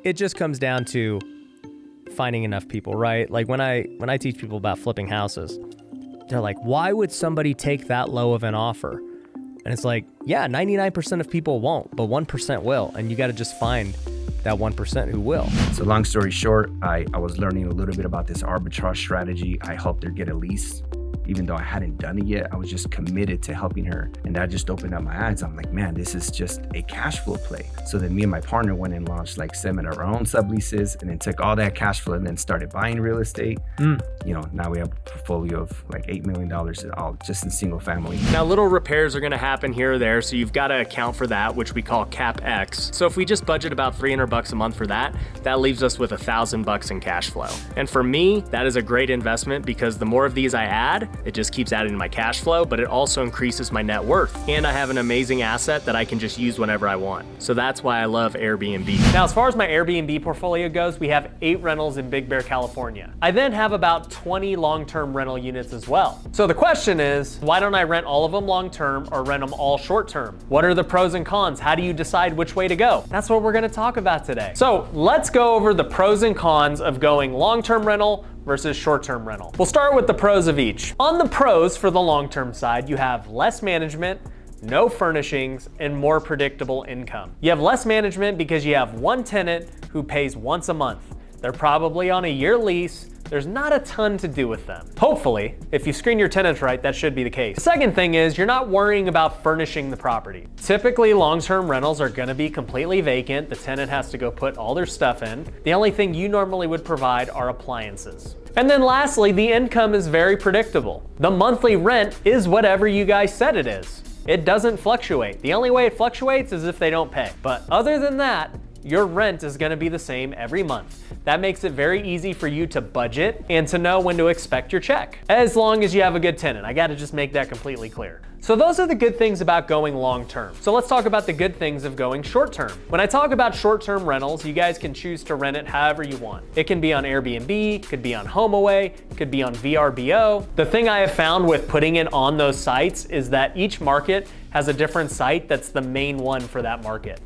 it just comes down to finding enough people, right? Like when I teach people about flipping houses, they're like, why would somebody take that low of an offer? And it's like, yeah, 99% of people won't, but 1% will. And you got to just find that 1% who will. So long story short, I was learning a little bit about this arbitrage strategy. I helped her get a lease. Even though I hadn't done it yet, I was just committed to helping her. And that just opened up my eyes. I'm like, man, this is just a cash flow play. So then me and my partner went and launched like 7 of our own subleases and then took all that cash flow and then started buying real estate. You know, now we have a portfolio of like $8 million all just in single family. Now little repairs are gonna happen here or there, so you've gotta account for that, which we call CapEx. So if we just budget about $300 a month for that, that leaves us with $1,000 in cash flow. And for me, that is a great investment because the more of these I add, it just keeps adding to my cash flow, but it also increases my net worth. And I have an amazing asset that I can just use whenever I want. So that's why I love Airbnb. Now, as far as my Airbnb portfolio goes, we have 8 rentals in Big Bear, California. I then have about 20 long-term rental units as well. So the question is, why don't I rent all of them long-term or rent them all short-term? What are the pros and cons? How do you decide which way to go? That's what we're gonna talk about today. So let's go over the pros and cons of going long-term rental versus short-term rental. We'll start with the pros of each. On the pros for the long-term side, you have less management, no furnishings, and more predictable income. You have less management because you have one tenant who pays once a month. They're probably on a year lease. There's not a ton to do with them. Hopefully, if you screen your tenants right, that should be the case. Second thing is you're not worrying about furnishing the property. Typically, long-term rentals are gonna be completely vacant. The tenant has to go put all their stuff in. The only thing you normally would provide are appliances. And then lastly, the income is very predictable. The monthly rent is whatever you guys said it is. It doesn't fluctuate. The only way it fluctuates is if they don't pay. But other than that, your rent is gonna be the same every month. That makes it very easy for you to budget and to know when to expect your check, as long as you have a good tenant. I gotta just make that completely clear. So those are the good things about going long term. So let's talk about the good things of going short term. When I talk about short term rentals, you guys can choose to rent it however you want. It can be on Airbnb, could be on HomeAway, could be on VRBO. The thing I have found with putting it on those sites is that each market has a different site that's the main one for that market.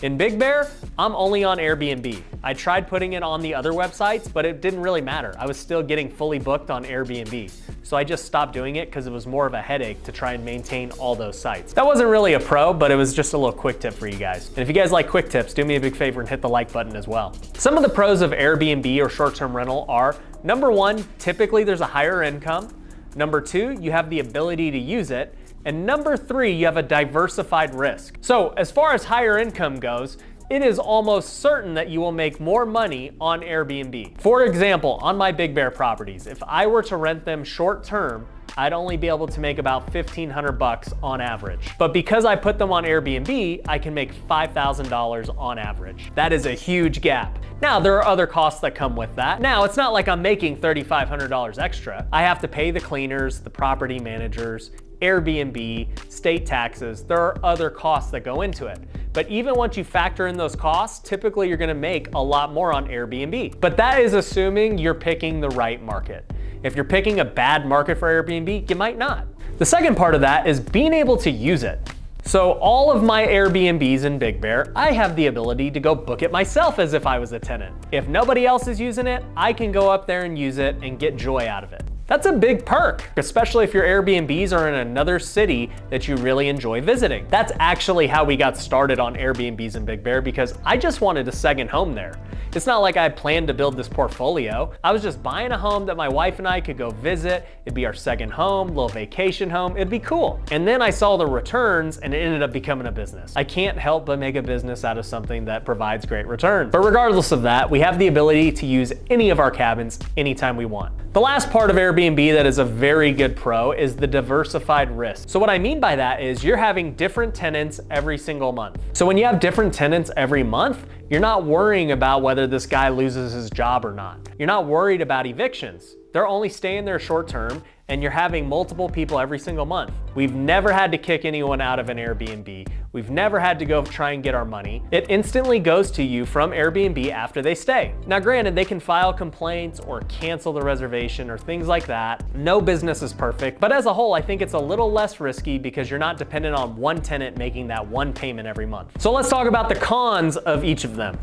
In Big Bear, I'm only on Airbnb. I tried putting it on the other websites, but it didn't really matter. I was still getting fully booked on Airbnb. So I just stopped doing it because it was more of a headache to try and maintain all those sites. That wasn't really a pro, but it was just a little quick tip for you guys. And if you guys like quick tips, do me a big favor and hit the like button as well. Some of the pros of Airbnb or short-term rental are, number one, typically there's a higher income. Number two, you have the ability to use it. And number three, you have a diversified risk. So as far as higher income goes, it is almost certain that you will make more money on Airbnb. For example, on my Big Bear properties, if I were to rent them short term, I'd only be able to make about $1,500 on average. But because I put them on Airbnb, I can make $5,000 on average. That is a huge gap. Now, there are other costs that come with that. Now, it's not like I'm making $3,500 extra. I have to pay the cleaners, the property managers, Airbnb, state taxes. There are other costs that go into it. But even once you factor in those costs, typically you're gonna make a lot more on Airbnb. But that is assuming you're picking the right market. If you're picking a bad market for Airbnb, you might not. The second part of that is being able to use it. So all of my Airbnbs in Big Bear, I have the ability to go book it myself as if I was a tenant. If nobody else is using it, I can go up there and use it and get joy out of it. That's a big perk, especially if your Airbnbs are in another city that you really enjoy visiting. That's actually how we got started on Airbnbs in Big Bear because I just wanted a second home there. It's not like I planned to build this portfolio. I was just buying a home that my wife and I could go visit. It'd be our second home, little vacation home. It'd be cool. And then I saw the returns and it ended up becoming a business. I can't help but make a business out of something that provides great return. But regardless of that, we have the ability to use any of our cabins anytime we want. The last part of Airbnb that is a very good pro is the diversified risk. So what I mean by that is you're having different tenants every single month. So when you have different tenants every month, you're not worrying about whether this guy loses his job or not. You're not worried about evictions. They're only staying there short term and you're having multiple people every single month. We've never had to kick anyone out of an Airbnb. We've never had to go try and get our money. It instantly goes to you from Airbnb after they stay. Now granted, they can file complaints or cancel the reservation or things like that. No business is perfect, but as a whole, I think it's a little less risky because you're not dependent on one tenant making that one payment every month. So let's talk about the cons of each of them.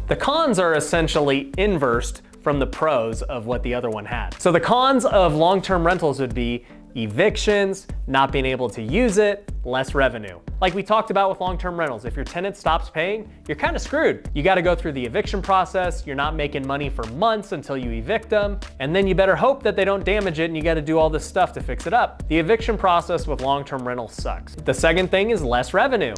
The cons are essentially inversed from the pros of what the other one had. So the cons of long-term rentals would be evictions, not being able to use it, less revenue. Like we talked about with long-term rentals, if your tenant stops paying, you're kind of screwed. You got to go through the eviction process, you're not making money for months until you evict them, and then you better hope that they don't damage it and you got to do all this stuff to fix it up. The eviction process with long-term rentals sucks. The second thing is less revenue.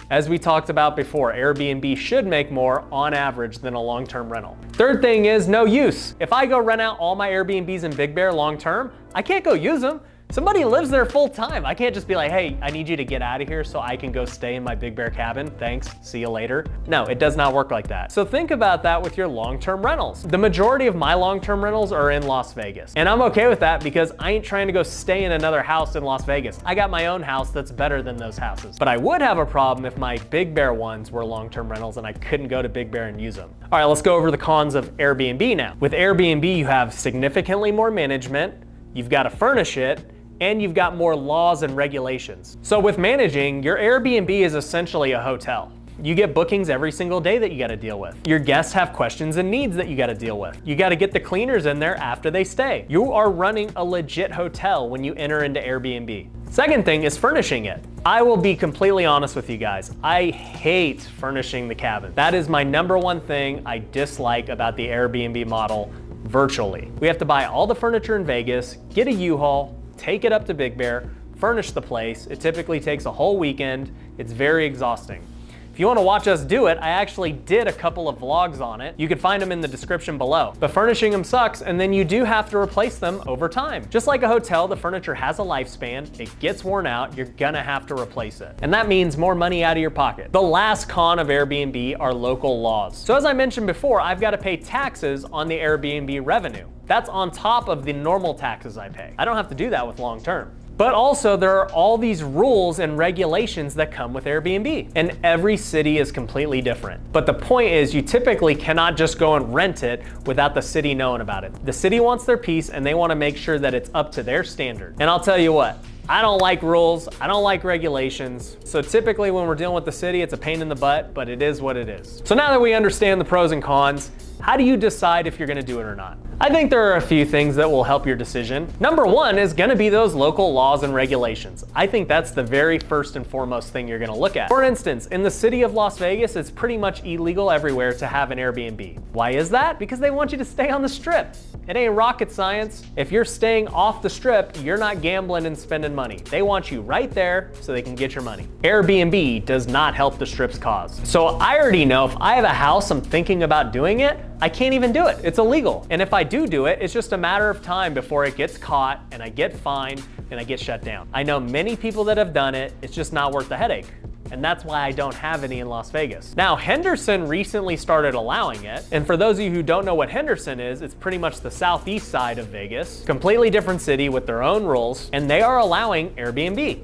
As we talked about before, Airbnb should make more on average than a long-term rental. Third thing is no use. If I go rent out all my Airbnbs in Big Bear long-term, I can't go use them. Somebody lives there full time. I can't just be like, hey, I need you to get out of here so I can go stay in my Big Bear cabin. Thanks, see you later. No, it does not work like that. So think about that with your long-term rentals. The majority of my long-term rentals are in Las Vegas. And I'm okay with that because I ain't trying to go stay in another house in Las Vegas. I got my own house that's better than those houses. But I would have a problem if my Big Bear ones were long-term rentals and I couldn't go to Big Bear and use them. All right, let's go over the cons of Airbnb now. With Airbnb, you have significantly more management, you've got to furnish it, and you've got more laws and regulations. So with managing, your Airbnb is essentially a hotel. You get bookings every single day that you gotta deal with. Your guests have questions and needs that you gotta deal with. You gotta get the cleaners in there after they stay. You are running a legit hotel when you enter into Airbnb. Second thing is furnishing it. I will be completely honest with you guys. I hate furnishing the cabin. That is my number one thing I dislike about the Airbnb model virtually. We have to buy all the furniture in Vegas, get a U-Haul, take it up to Big Bear, furnish the place. It typically takes a whole weekend. It's very exhausting. If you want to watch us do it, I actually did a couple of vlogs on it. You can find them in the description below. But furnishing them sucks, and then you do have to replace them over time. Just like a hotel, the furniture has a lifespan. It gets worn out. You're gonna have to replace it. And that means more money out of your pocket. The last con of Airbnb are local laws. So as I mentioned before, I've got to pay taxes on the Airbnb revenue. That's on top of the normal taxes I pay. I don't have to do that with long term. But also there are all these rules and regulations that come with Airbnb, and every city is completely different. But the point is you typically cannot just go and rent it without the city knowing about it. The city wants their piece and they want to make sure that it's up to their standard. And I'll tell you what, I don't like rules, I don't like regulations. So typically when we're dealing with the city, it's a pain in the butt, but it is what it is. So now that we understand the pros and cons, how do you decide if you're gonna do it or not? I think there are a few things that will help your decision. Number one is gonna be those local laws and regulations. I think that's the very first and foremost thing you're gonna look at. For instance, in the city of Las Vegas, it's pretty much illegal everywhere to have an Airbnb. Why is that? Because they want you to stay on the strip. It ain't rocket science. If you're staying off the strip, you're not gambling and spending money. They want you right there so they can get your money. Airbnb does not help the strip's cause. So I already know if I have a house I'm thinking about doing it, I can't even do it. It's illegal. And if I do it, it's just a matter of time before it gets caught and I get fined and I get shut down. I know many people that have done it. It's just not worth the headache. And that's why I don't have any in Las Vegas. Now, Henderson recently started allowing it. And for those of you who don't know what Henderson is, it's pretty much the southeast side of Vegas, completely different city with their own rules, and they are allowing Airbnb.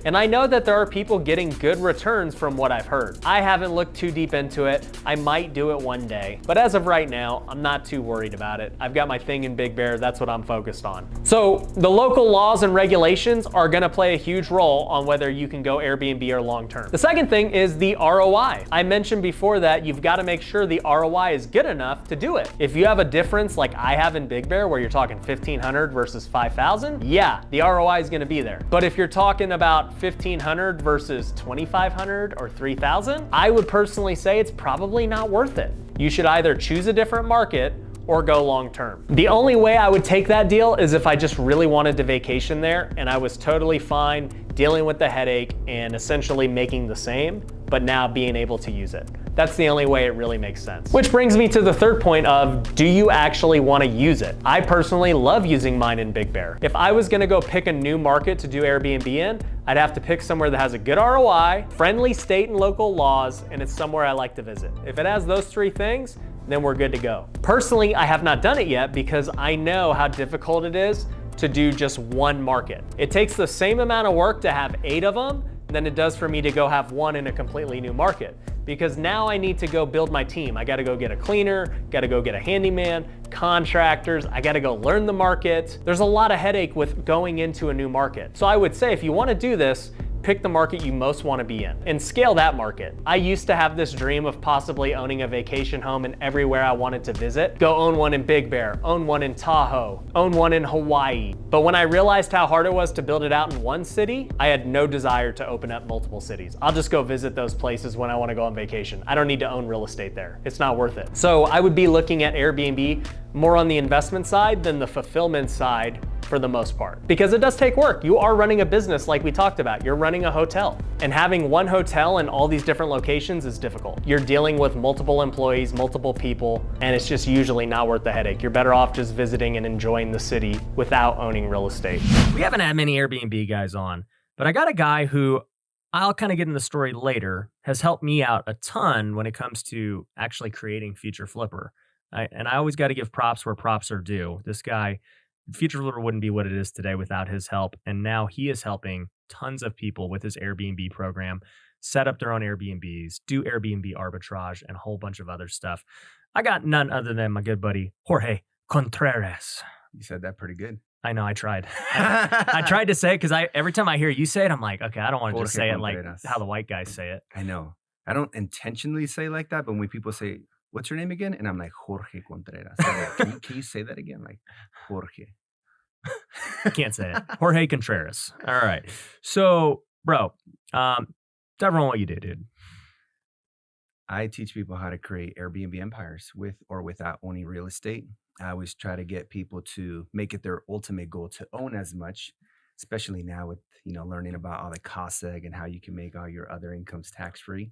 And I know that there are people getting good returns from what I've heard. I haven't looked too deep into it. I might do it one day, but as of right now, I'm not too worried about it. I've got my thing in Big Bear, that's what I'm focused on. So the local laws and regulations are gonna play a huge role on whether you can go Airbnb or long term. The second thing is the ROI. I mentioned before that you've gotta make sure the ROI is good enough to do it. If you have a difference like I have in Big Bear where you're talking 1,500 versus 5,000, yeah, the ROI is gonna be there. But if you're talking about 1,500 versus 2,500 or 3,000, I would personally say it's probably not worth it. You should either choose a different market or go long term. The only way I would take that deal is if I just really wanted to vacation there and I was totally fine dealing with the headache and essentially making the same, but now being able to use it. That's the only way it really makes sense. Which brings me to the third point of, do you actually want to use it? I personally love using mine in Big Bear. If I was gonna go pick a new market to do Airbnb in, I'd have to pick somewhere that has a good ROI, friendly state and local laws, and it's somewhere I like to visit. If it has those three things, then we're good to go. Personally, I have not done it yet because I know how difficult it is to do just one market. It takes the same amount of work to have 8 of them than it does for me to go have one in a completely new market. Because now I need to go build my team. I gotta go get a cleaner, gotta go get a handyman, contractors, I gotta go learn the market. There's a lot of headache with going into a new market. So I would say if you wanna do this, Pick the market you most want to be in and scale that market. I used to have this dream of possibly owning a vacation home in everywhere I wanted to visit. Go own one in Big Bear, own one in Tahoe, own one in Hawaii. But when I realized how hard it was to build it out in one city, I had no desire to open up multiple cities. I'll just go visit those places when I want to go on vacation. I don't need to own real estate there. It's not worth it. So I would be looking at Airbnb more on the investment side than the fulfillment side for the most part. Because it does take work. You are running a business like we talked about. You're running a hotel. And having one hotel in all these different locations is difficult. You're dealing with multiple employees, multiple people, and it's just usually not worth the headache. You're better off just visiting and enjoying the city without owning real estate. We haven't had many Airbnb guys on, but I got a guy who I'll kind of get in the story later, has helped me out a ton when it comes to actually creating Future Flipper. And I always got to give props where props are due. This guy, Future Flipper wouldn't be what it is today without his help. And now he is helping tons of people with his Airbnb program set up their own Airbnbs, do Airbnb arbitrage, and a whole bunch of other stuff. I got none other than my good buddy, Jorge Contreras. You said that pretty good. I know, I tried. I tried to say it because every time I hear you say it, I'm like, okay, I don't want to just say it like how the white guys say it. I know. I don't intentionally say it like that, but when people say, what's your name again? And I'm like, Jorge Contreras. So like, can you say that again? Like, Jorge. I can't say it. Jorge Contreras. All right. So, bro, tell everyone what you do, dude. I teach people how to create Airbnb empires with or without owning real estate. I always try to get people to make it their ultimate goal to own as much, especially now with, learning about all the cost seg and how you can make all your other incomes tax-free.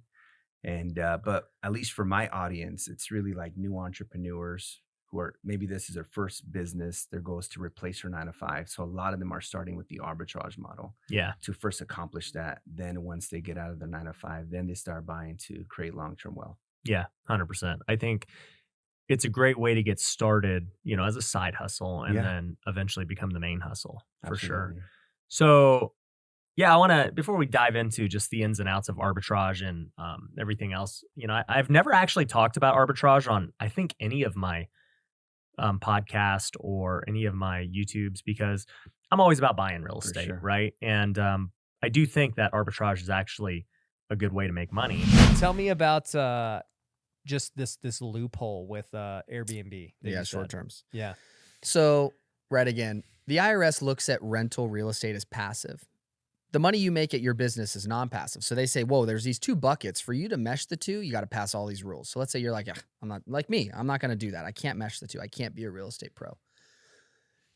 And, but at least for my audience, it's really like new entrepreneurs who are, maybe this is their first business. Their goal is to replace their 9-to-5. So a lot of them are starting with the arbitrage model. Yeah. To first accomplish that. Then once they get out of their 9-to-5, then they start buying to create long-term wealth. Yeah, 100%. I think it's a great way to get started, as a side hustle and then eventually become the main hustle for sure. So yeah, I want to, before we dive into just the ins and outs of arbitrage and everything else, I've never actually talked about arbitrage on, I think, any of my podcast or any of my YouTubes because I'm always about buying real estate, right? And I do think that arbitrage is actually a good way to make money. Tell me about just this loophole with Airbnb. Yeah, short terms. Yeah. So, right again, the IRS looks at rental real estate as passive. The money you make at your business is non-passive. So they say, whoa, there's these two buckets. For you to mesh the two, you got to pass all these rules. So let's say you're like, I'm not like me. I'm not going to do that. I can't mesh the two. I can't be a real estate pro.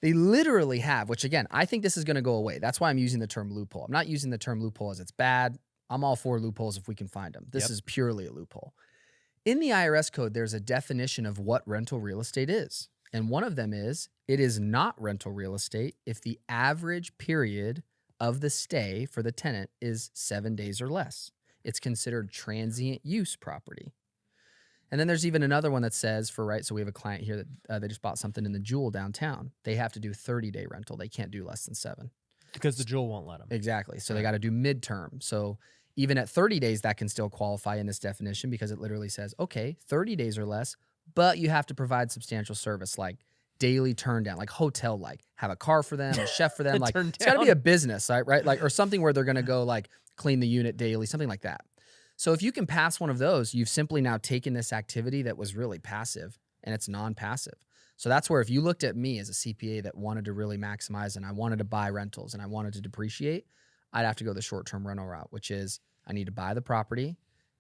They literally have, which again, I think this is going to go away. That's why I'm using the term loophole. I'm not using the term loophole as it's bad. I'm all for loopholes if we can find them. This is purely a loophole. In the IRS code, there's a definition of what rental real estate is. And one of them is, it is not rental real estate if the average period of the stay for the tenant is 7 days or less. It's considered transient use property. And then there's even another one that says so we have a client here that they just bought something in the Jewel downtown. They have to do 30-day rental. They can't do less than 7. Because the Jewel won't let them. Exactly. So they got to do midterm. So even at 30 days, that can still qualify in this definition because it literally says, okay, 30 days or less, but you have to provide substantial service like daily turn down, like hotel, have a car for them, a chef for them. Like it's got to be a business, right? Like, or something where they're going to go clean the unit daily, something like that. So if you can pass one of those, you've simply now taken this activity that was really passive and it's non-passive. So that's where if you looked at me as a CPA that wanted to really maximize and I wanted to buy rentals and I wanted to depreciate, I'd have to go the short-term rental route, which is I need to buy the property.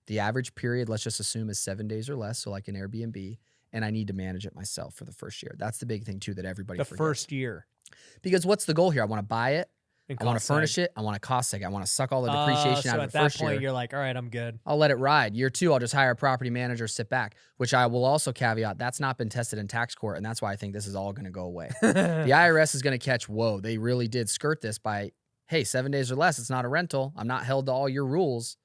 The average period, let's just assume, is 7 days or less, so like an Airbnb, and I need to manage it myself for the first year. That's the big thing, too, that everybody forgets. The first year. Because what's the goal here? I want to buy it. I want to furnish it. I want to cost seg. I want to suck all the depreciation out of the first year. At that point, you're like, all right, I'm good. I'll let it ride. Year 2, I'll just hire a property manager, sit back, which I will also caveat, that's not been tested in tax court, and that's why I think this is all going to go away. The IRS is going to catch, whoa, they really did skirt this by, hey, 7 days or less, it's not a rental. I'm not held to all your rules.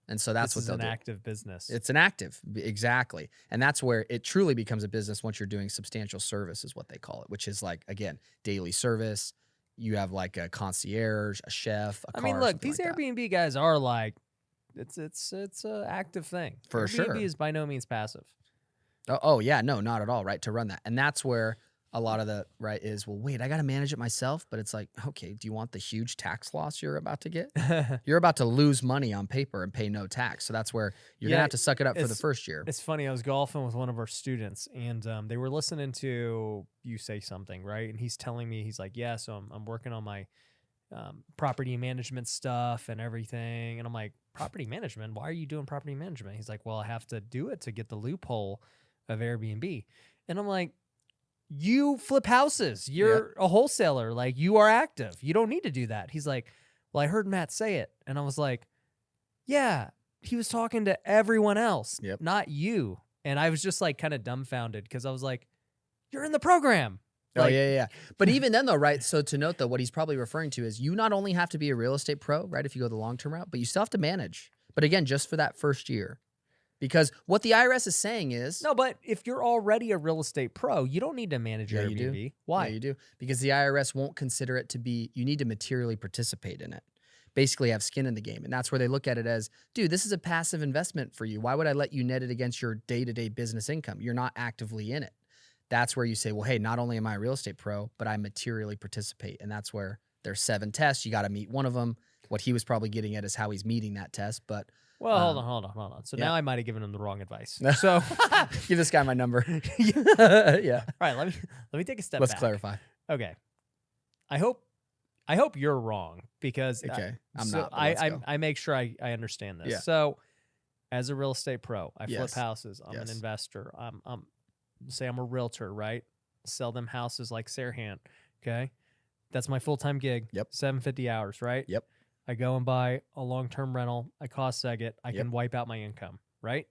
And so that's what they'll do. It's an active business. It's an active, exactly. And that's where it truly becomes a business once you're doing substantial service is what they call it, which is again, daily service. You have a concierge, a chef, a car. I mean, look, these Airbnb guys are it's an active thing. For sure. Airbnb is by no means passive. Oh, yeah, no, not at all, right, to run that. And that's where a lot of the right is, well, wait, I got to manage it myself. But it's like, okay, do you want the huge tax loss you're about to get? You're about to lose money on paper and pay no tax. So that's where you're going to have to suck it up for the first year. It's funny. I was golfing with one of our students, and they were listening to you say something, right? And he's telling me, he's like, yeah, so I'm working on my property management stuff and everything. And I'm like, property management? Why are you doing property management? He's like, well, I have to do it to get the loophole of Airbnb. And I'm like, you flip houses. You're a wholesaler. Like, you are active. You don't need to do that. He's like, well, I heard Matt say it. And I was like, yeah, he was talking to everyone else, not you. And I was just like kind of dumbfounded because I was like, you're in the program. Like, yeah. But even then though, right? So to note though, what he's probably referring to is you not only have to be a real estate pro, right? If you go the long-term route, but you still have to manage. But again, just for that first year. Because what the IRS is saying is... No, but if you're already a real estate pro, you don't need to manage Airbnb. You do. Why? Yeah, you do. Because the IRS won't consider it to be... You need to materially participate in it. Basically have skin in the game. And that's where they look at it as, dude, this is a passive investment for you. Why would I let you net it against your day-to-day business income? You're not actively in it. That's where you say, well, hey, not only am I a real estate pro, but I materially participate. And that's where there's 7 tests. You got to meet one of them. What he was probably getting at is how he's meeting that test. But well, hold on. So now I might have given him the wrong advice. So give this guy my number. Yeah. All right. Let me take a step back. Let's clarify. Okay. I hope you're wrong because I'm not. I make sure I understand this. Yeah. So as a real estate pro, I flip Yes. houses. I'm an investor. Say I'm a realtor, right? Sell them houses like Serhant. Okay. That's my full-time gig. Yep. 750 hours, right? Yep. I go and buy a long-term rental. I cost seg it. I can wipe out my income, right?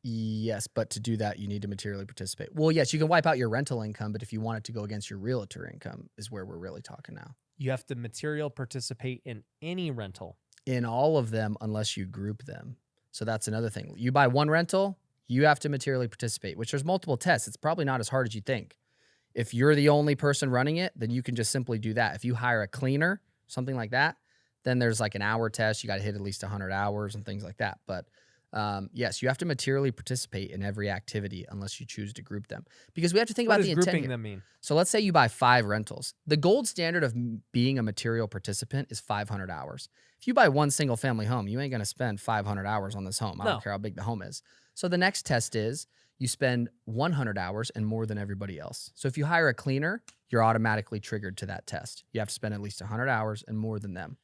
Yes, but to do that, you need to materially participate. Well, yes, you can wipe out your rental income, but if you want it to go against your realtor income is where we're really talking now. You have to material participate in any rental. In all of them, unless you group them. So that's another thing. You buy one rental, you have to materially participate, which there's multiple tests. It's probably not as hard as you think. If you're the only person running it, then you can just simply do that. If you hire a cleaner, something like that, then there's like an hour test. You got to hit at least 100 hours and things like that. But yes, you have to materially participate in every activity unless you choose to group them. Because we have to think about the intent. What does grouping them mean? So let's say you buy 5 rentals. The gold standard of being a material participant is 500 hours. If you buy one single family home, you ain't going to spend 500 hours on this home. I don't care how big the home is. So the next test is you spend 100 hours and more than everybody else. So if you hire a cleaner, you're automatically triggered to that test. You have to spend at least 100 hours and more than them.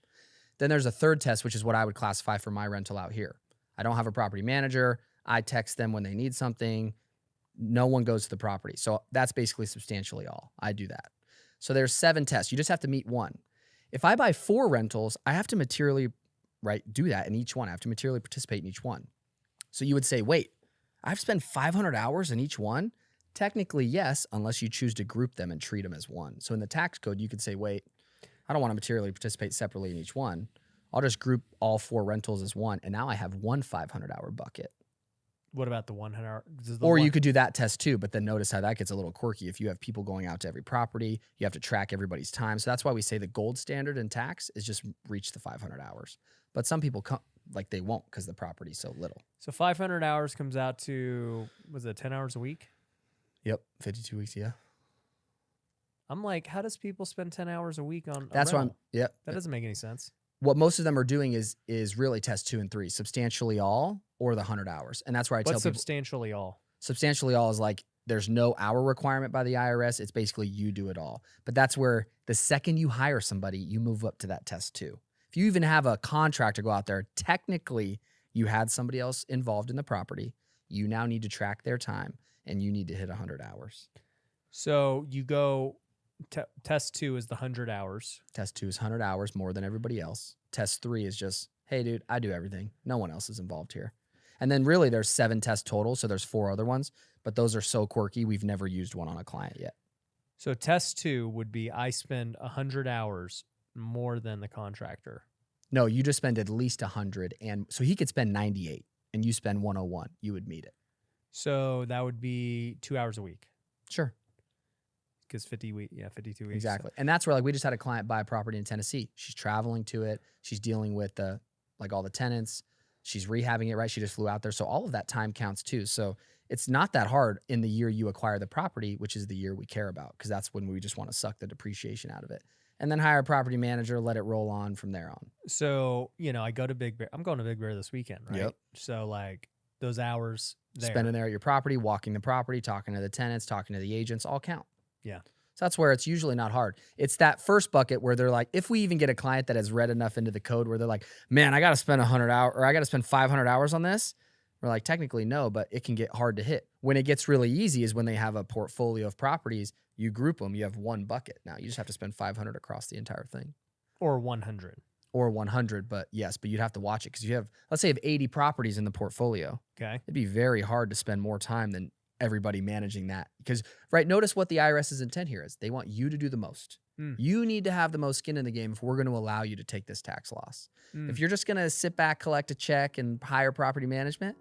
Then there's a third test, which is what I would classify for my rental out here. I don't have a property manager. I text them when they need something. No one goes to the property. So that's basically substantially all. I do that. So there's 7 tests. You just have to meet one. If I buy 4 rentals, I have to materially, do that in each one. I have to materially participate in each one. So you would say, wait, I have to spend 500 hours in each one? Technically, yes, unless you choose to group them and treat them as one. So in the tax code, you could say, wait, I don't want to materially participate separately in each one. I'll just group all 4 rentals as one, and now I have one 500-hour bucket. What about the 100 hour? Or you could do that test too, but then notice how that gets a little quirky. If you have people going out to every property, you have to track everybody's time. So that's why we say the gold standard in tax is just reach the 500 hours. But some people they won't because the property's so little. So 500 hours comes out to, was it 10 hours a week? Yep, 52 weeks, yeah. I'm like, how does people spend 10 hours a week on That's a why rental? yep. That doesn't make any sense. What most of them are doing is really test 2 and 3, substantially all or the 100 hours. And that's where I tell people. Substantially all? Substantially all is like there's no hour requirement by the IRS. It's basically you do it all. But that's where the second you hire somebody, you move up to that test 2. If you even have a contractor go out there, technically you had somebody else involved in the property. You now need to track their time and you need to hit 100 hours. So you go... Test 2 is the 100 hours. Test 2 is 100 hours more than everybody else. Test 3 is just, hey, dude, I do everything. No one else is involved here. And then really there's 7 tests total, so there's 4 other ones, but those are so quirky, we've never used one on a client yet. So test 2 would be I spend 100 hours more than the contractor. No, you just spend at least 100, and so he could spend 98, and you spend 101. You would meet it. So that would be 2 hours a week. Sure. Because 52 weeks. Exactly. And that's where we just had a client buy a property in Tennessee. She's traveling to it. She's dealing with all the tenants. She's rehabbing it, right? She just flew out there. So all of that time counts too. So It's not that hard in the year you acquire the property, which is the year we care about, because that's when we just want to suck the depreciation out of it. And then hire a property manager, let it roll on from there on. So, I go to Big Bear. I'm going to Big Bear this weekend, right? Yep. So like those hours there. Spending there at your property, walking the property, talking to the tenants, talking to the agents, all count. Yeah. So that's where it's usually not hard. It's that first bucket where they're like, if we even get a client that has read enough into the code where they're like, man, I got to spend 100 hours or I got to spend 500 hours on this. We're like, technically no, but it can get hard to hit. When it gets really easy is when they have a portfolio of properties, you group them, you have one bucket. Now you just have to spend 500 across the entire thing. Or 100. Or 100, but you'd have to watch it because you have, let's say you have 80 properties in the portfolio. Okay. It'd be very hard to spend more time than everybody managing that. Because, right, notice what the IRS's intent here is. They want you to do the most. You need to have the most skin in the game if we're going to allow you to take this tax loss. If you're just going to sit back, collect a check, and hire property management,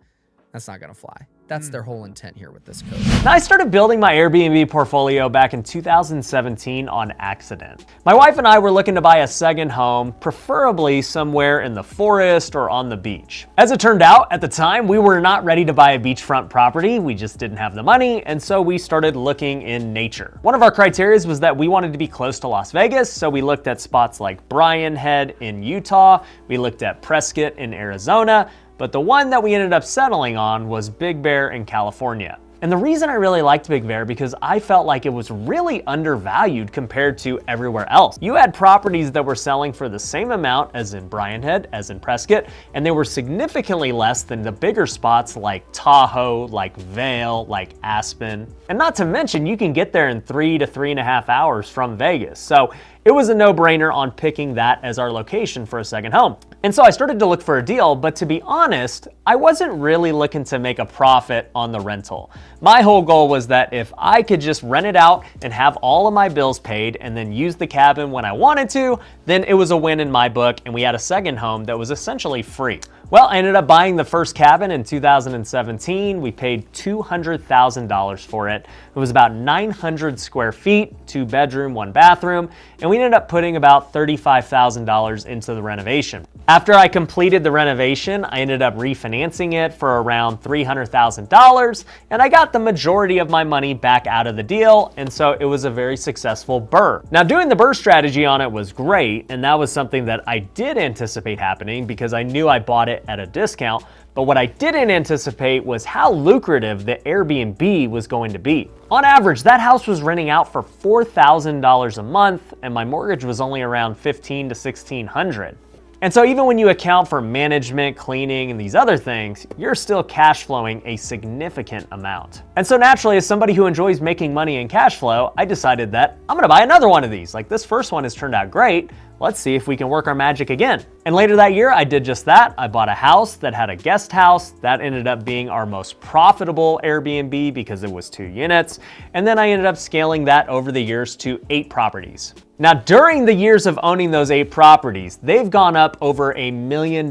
that's not going to fly. That's their whole intent here with this code. Now, I started building my Airbnb portfolio back in 2017 on accident. My wife and I were looking to buy a second home, preferably somewhere in the forest or on the beach. As it turned out, at the time, we were not ready to buy a beachfront property. We just didn't have the money, and so we started looking in nature. One of our criteria was that we wanted to be close to Las Vegas, so we looked at spots like Brian Head in Utah. We looked at Prescott in Arizona. But the one that we ended up settling on was Big Bear in California. And the reason I really liked Big Bear because I felt like it was really undervalued compared to everywhere else. You had properties that were selling for the same amount as in Brian Head, as in Prescott, and they were significantly less than the bigger spots like Tahoe, like Vail, like Aspen. And not to mention, you can get there in 3 to 3.5 hours from Vegas. So it was a no-brainer on picking that as our location for a second home. And so I started to look for a deal, but to be honest, I wasn't really looking to make a profit on the rental. My whole goal was that if I could just rent it out and have all of my bills paid and then use the cabin when I wanted to, then it was a win in my book, and we had a second home that was essentially free. Well, I ended up buying the first cabin in 2017. We paid $200,000 for it. It was about 900 square feet, 2 bedroom, 1 bathroom, and we ended up putting about $35,000 into the renovation. After I completed the renovation, I ended up refinancing it for around $300,000, and I got the majority of my money back out of the deal, and so it was a very successful BRRRR. Now, doing the BRRRR strategy on it was great, and that was something that I did anticipate happening because I knew I bought it at a discount, but what I didn't anticipate was how lucrative the Airbnb was going to be. On average, that house was renting out for $4,000 a month, and my mortgage was only around $1,500 to $1,600. And so even when you account for management, cleaning, and these other things, you're still cash flowing a significant amount. And so naturally, as somebody who enjoys making money and cash flow, I decided that I'm gonna buy another one of these. Like, this first one has turned out great. Let's see if we can work our magic again. And later that year, I did just that. I bought a house that had a guest house. That ended up being our most profitable Airbnb because it was 2 units. And then I ended up scaling that over the years to 8 properties. Now, during the years of owning those 8 properties, they've gone up over $1 million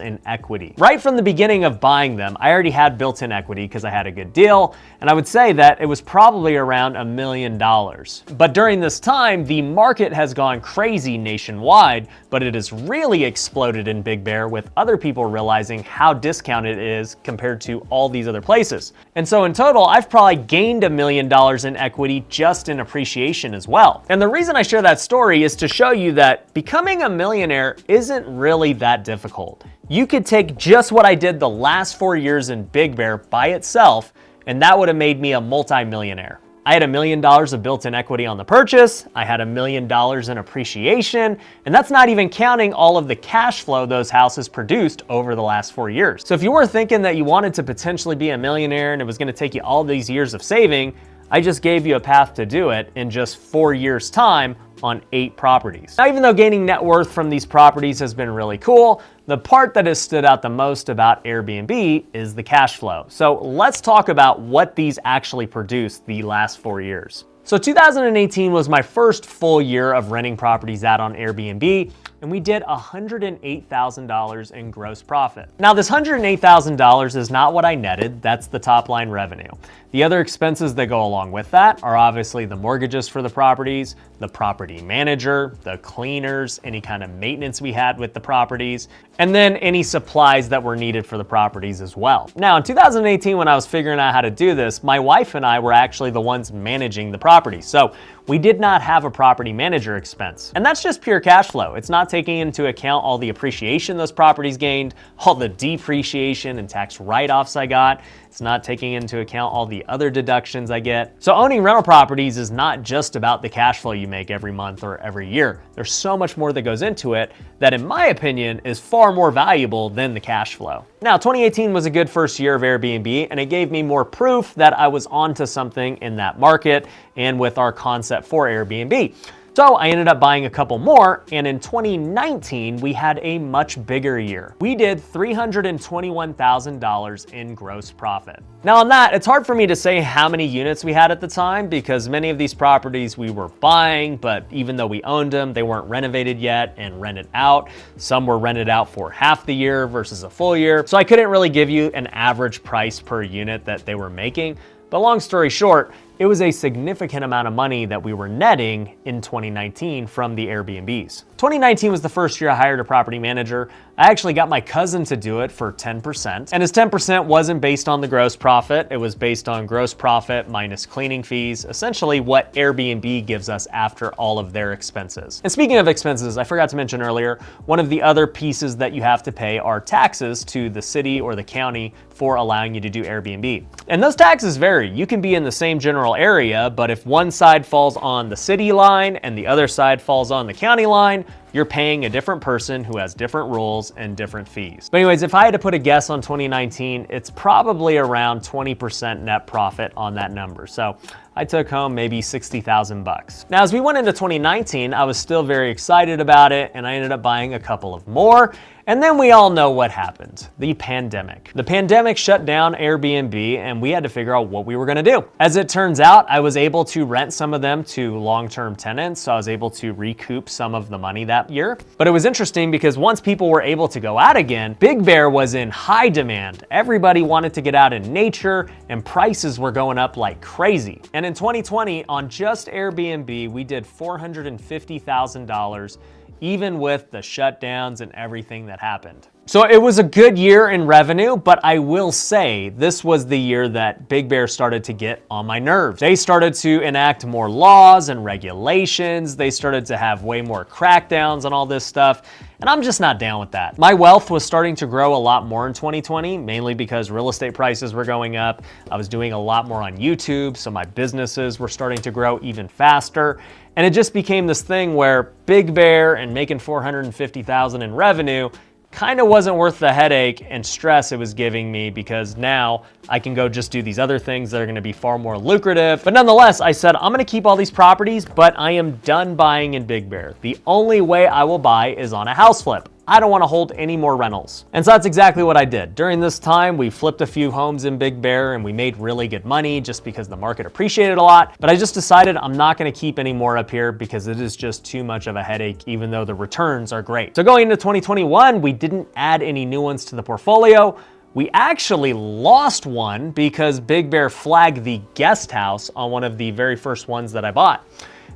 in equity. Right from the beginning of buying them, I already had built-in equity because I had a good deal, and I would say that it was probably around $1 million. But during this time, the market has gone crazy nationwide, but it has really exploded in Big Bear with other people realizing how discounted it is compared to all these other places. And so in total, I've probably gained $1 million in equity just in appreciation as well. And the reason I share that story is to show you that becoming a millionaire isn't really that difficult. You could take just what I did the last 4 years in Big Bear by itself, and that would have made me a multi-millionaire. I had $1 million of built-in equity on the purchase, I had $1 million in appreciation, and that's not even counting all of the cash flow those houses produced over the last 4 years. So if you were thinking that you wanted to potentially be a millionaire and it was gonna take you all these years of saving, I just gave you a path to do it in just 4 years' time on 8 properties. Now, even though gaining net worth from these properties has been really cool, the part that has stood out the most about Airbnb is the cash flow. So let's talk about what these actually produced the last 4 years. So 2018 was my first full year of renting properties out on Airbnb. and we did $108,000 in gross profit. Now, this $108,000 is not what I netted, that's the top line revenue. The other expenses that go along with that are obviously the mortgages for the properties, the property manager, the cleaners, any kind of maintenance we had with the properties, and then any supplies that were needed for the properties as well. Now, in 2018, when I was figuring out how to do this, my wife and I were actually the ones managing the property. So we did not have a property manager expense. And that's just pure cash flow. It's not taking into account all the appreciation those properties gained, all the depreciation and tax write-offs I got. It's not taking into account all the other deductions I get. So owning rental properties is not just about the cash flow you make every month or every year. There's so much more that goes into it that, in my opinion, is far more valuable than the cash flow. Now, 2018 was a good first year of Airbnb, and it gave me more proof that I was onto something in that market and with our concept for Airbnb. So I ended up buying a couple more, and in 2019, we had a much bigger year. We did $321,000 in gross profit. Now on that, it's hard for me to say how many units we had at the time because many of these properties we were buying, but even though we owned them, they weren't renovated yet and rented out. Some were rented out for half the year versus a full year. So I couldn't really give you an average price per unit that they were making. But long story short, it was a significant amount of money that we were netting in 2019 from the Airbnbs. 2019 was the first year I hired a property manager. I actually got my cousin to do it for 10%. And his 10% wasn't based on the gross profit. It was based on gross profit minus cleaning fees, essentially what Airbnb gives us after all of their expenses. And speaking of expenses, I forgot to mention earlier, one of the other pieces that you have to pay are taxes to the city or the county for allowing you to do Airbnb. And those taxes vary. You can be in the same general area, but if one side falls on the city line and the other side falls on the county line, you're paying a different person who has different rules and different fees. But anyways, if I had to put a guess on 2019, it's probably around 20% net profit on that number. So I took home maybe 60,000 bucks. Now, as we went into 2019, I was still very excited about it, and I ended up buying a couple of more. And then we all know what happened, the pandemic. The pandemic shut down Airbnb, and we had to figure out what we were gonna do. As it turns out, I was able to rent some of them to long-term tenants, so I was able to recoup some of the money that year. But it was interesting because once people were able to go out again, Big Bear was in high demand. Everybody wanted to get out in nature, and prices were going up like crazy. And in 2020, on just Airbnb, we did $450,000 even with the shutdowns and everything that happened. So it was a good year in revenue, but I will say this was the year that Big Bear started to get on my nerves. They started to enact more laws and regulations. They started to have way more crackdowns on all this stuff, and I'm just not down with that. My wealth was starting to grow a lot more in 2020, mainly because real estate prices were going up. I was doing a lot more on YouTube, so my businesses were starting to grow even faster. And it just became this thing where Big Bear and making $450,000 in revenue kind of wasn't worth the headache and stress it was giving me, because now I can go just do these other things that are gonna be far more lucrative. But nonetheless, I said, I'm gonna keep all these properties, but I am done buying in Big Bear. The only way I will buy is on a house flip. I don't wanna hold any more rentals. And so that's exactly what I did. During this time, we flipped a few homes in Big Bear and we made really good money just because the market appreciated a lot. But I just decided I'm not gonna keep any more up here because it is just too much of a headache, even though the returns are great. So going into 2021, we didn't add any new ones to the portfolio. We actually lost one because Big Bear flagged the guest house on one of the very first ones that I bought.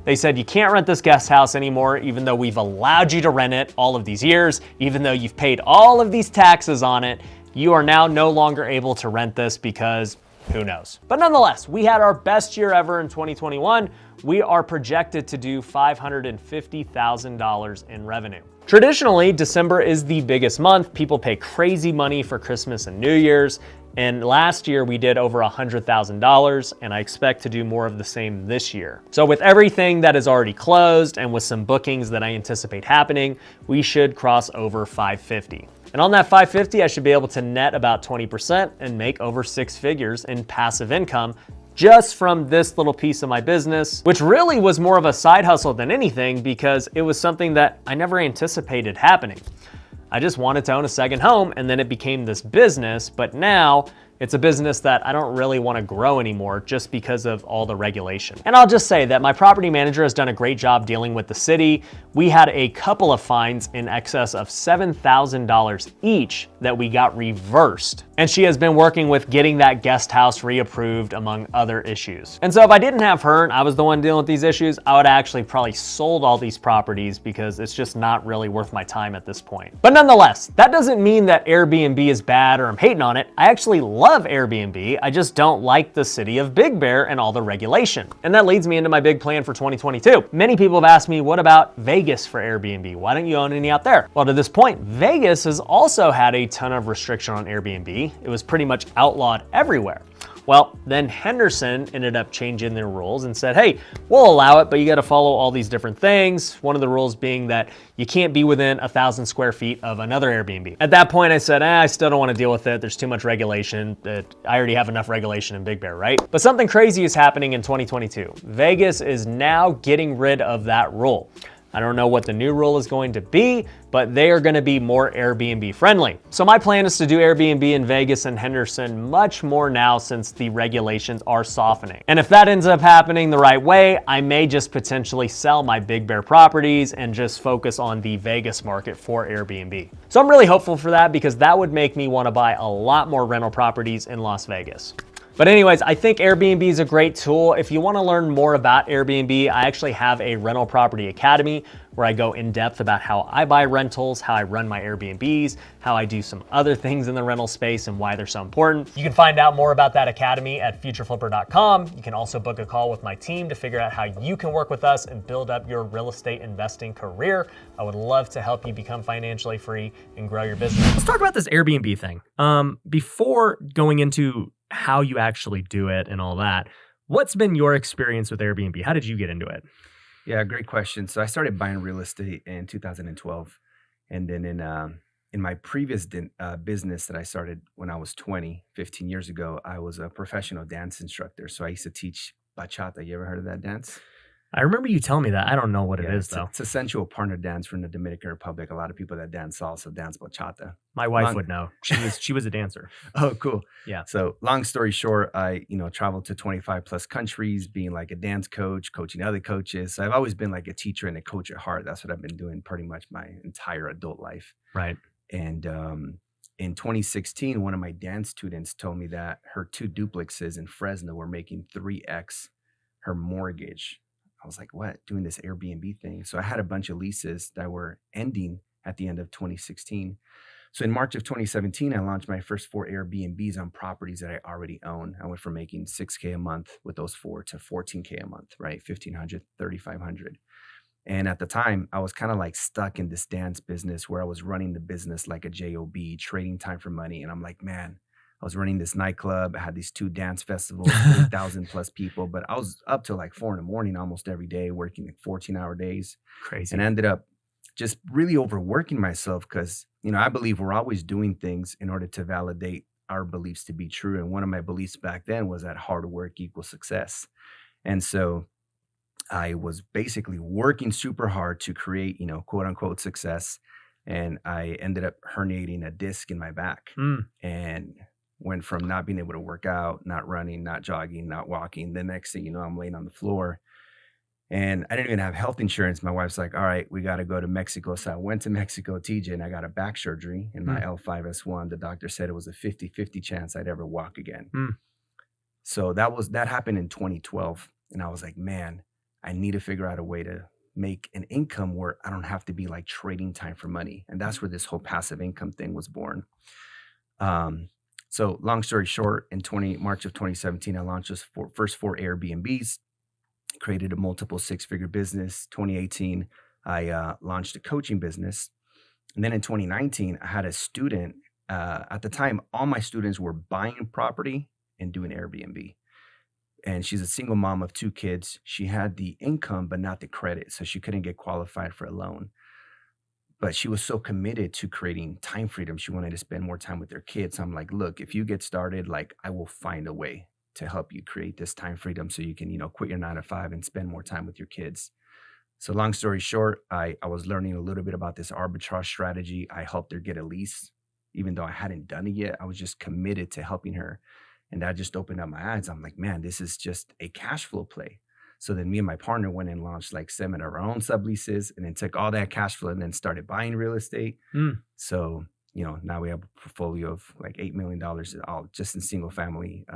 They said, you can't rent this guest house anymore, even though we've allowed you to rent it all of these years, even though you've paid all of these taxes on it, you are now no longer able to rent this because who knows. But nonetheless, we had our best year ever in 2021. We are projected to do $550,000 in revenue. Traditionally, December is the biggest month. People pay crazy money for Christmas and New Year's. And last year we did over $100,000, and I expect to do more of the same this year. So with everything that is already closed and with some bookings that I anticipate happening, we should cross over 550. And on that 550, I should be able to net about 20% and make over 6 figures in passive income just from this little piece of my business, which really was more of a side hustle than anything because it was something that I never anticipated happening. I just wanted to own a second home, and then it became this business, but now It's a business that I don't really want to grow anymore just because of all the regulation. And I'll just say that my property manager has done a great job dealing with the city. We had a couple of fines in excess of $7,000 each that we got reversed. And she has been working with getting that guest house reapproved, among other issues. And so if I didn't have her and I was the one dealing with these issues, I would actually probably sold all these properties because it's just not really worth my time at this point. But nonetheless, that doesn't mean that Airbnb is bad or I'm hating on it. I actually love Airbnb. I just don't like the city of Big Bear and all the regulation. And that leads me into my big plan for 2022. Many people have asked me, what about Vegas for Airbnb? Why don't you own any out there? Well, to this point, Vegas has also had a ton of restriction on Airbnb. It was pretty much outlawed everywhere. Well, then Henderson ended up changing their rules and said, hey, we'll allow it, but you got to follow all these different things. One of the rules being that you can't be within 1,000 square feet of another Airbnb. At that point, I said, I still don't want to deal with it. There's too much regulation. I already have enough regulation in Big Bear, right? But something crazy is happening in 2022. Vegas is now getting rid of that rule. I don't know what the new rule is going to be, but they are going to be more Airbnb friendly. So my plan is to do Airbnb in Vegas and Henderson much more now since the regulations are softening. And if that ends up happening the right way, I may just potentially sell my Big Bear properties and just focus on the Vegas market for Airbnb. So I'm really hopeful for that because that would make me want to buy a lot more rental properties in Las Vegas. But anyways, I think Airbnb is a great tool. If you want to learn more about Airbnb, I actually have a rental property academy where I go in depth about how I buy rentals, how I run my Airbnbs, how I do some other things in the rental space and why they're so important. You can find out more about that academy at futureflipper.com. You can also book a call with my team to figure out how you can work with us and build up your real estate investing career. I would love to help you become financially free and grow your business. Let's talk about this Airbnb thing. Before going into how you actually do it and all that, what's been your experience with Airbnb? How did you get into it? Yeah, great question. So I started buying real estate in 2012, and then in my previous business that I started when I was 15 years ago, I was a professional dance instructor. So I used to teach bachata. You ever heard of that dance? I remember you telling me that. I don't know what it is though. It's a sensual partner dance from the Dominican Republic. A lot of people that dance salsa dance bachata. My wife would know. She was a dancer. Oh, cool. Yeah. So long story short, I traveled to 25 plus countries, being like a dance coach, coaching other coaches. So I've always been like a teacher and a coach at heart. That's what I've been doing pretty much my entire adult life. Right. And in 2016, one of my dance students told me that her 2 duplexes in Fresno were making 3x her mortgage. I was like, what? Doing this Airbnb thing. So I had a bunch of leases that were ending at the end of 2016. So in March of 2017, I launched my first 4 Airbnbs on properties that I already own. I went from making $6K a month with those 4 to $14K a month, right? $1,500, $3,500. And at the time, I was kind of like stuck in this dance business where I was running the business like a job, trading time for money. And I'm like, man, I was running this nightclub. I had these 2 dance festivals, 8,000 plus people, but I was up till like 4 a.m. almost every day, working like 14-hour days. Crazy. And I ended up just really overworking myself because, I believe we're always doing things in order to validate our beliefs to be true. And one of my beliefs back then was that hard work equals success. And so I was basically working super hard to create, quote unquote success. And I ended up herniating a disc in my back. And went from not being able to work out, not running, not jogging, not walking. The next thing you know, I'm laying on the floor and I didn't even have health insurance. My wife's like, all right, we got to go to Mexico. So I went to Mexico, TJ, and I got a back surgery in my L5S1. The doctor said it was a 50-50 chance I'd ever walk again. So that happened in 2012. And I was like, man, I need to figure out a way to make an income where I don't have to be like trading time for money. And that's where this whole passive income thing was born. So long story short, in March of 2017, I launched those first 4 Airbnbs, created a multiple 6-figure business. 2018, I launched a coaching business. And then in 2019, I had a student. At the time, all my students were buying property and doing Airbnb. And she's a single mom of 2 kids. She had the income, but not the credit. So she couldn't get qualified for a loan. But she was so committed to creating time freedom. She wanted to spend more time with her kids. So I'm like, look, if you get started, like I will find a way to help you create this time freedom so you can, quit your 9 to 5 and spend more time with your kids. So long story short, I was learning a little bit about this arbitrage strategy. I helped her get a lease even though I hadn't done it yet. I was just committed to helping her. And that just opened up my eyes. I'm like, man, this is just a cash flow play. So then me and my partner went and launched like 7 of our own subleases and then took all that cash flow and then started buying real estate. So, now we have a portfolio of like $8 million all just in single family.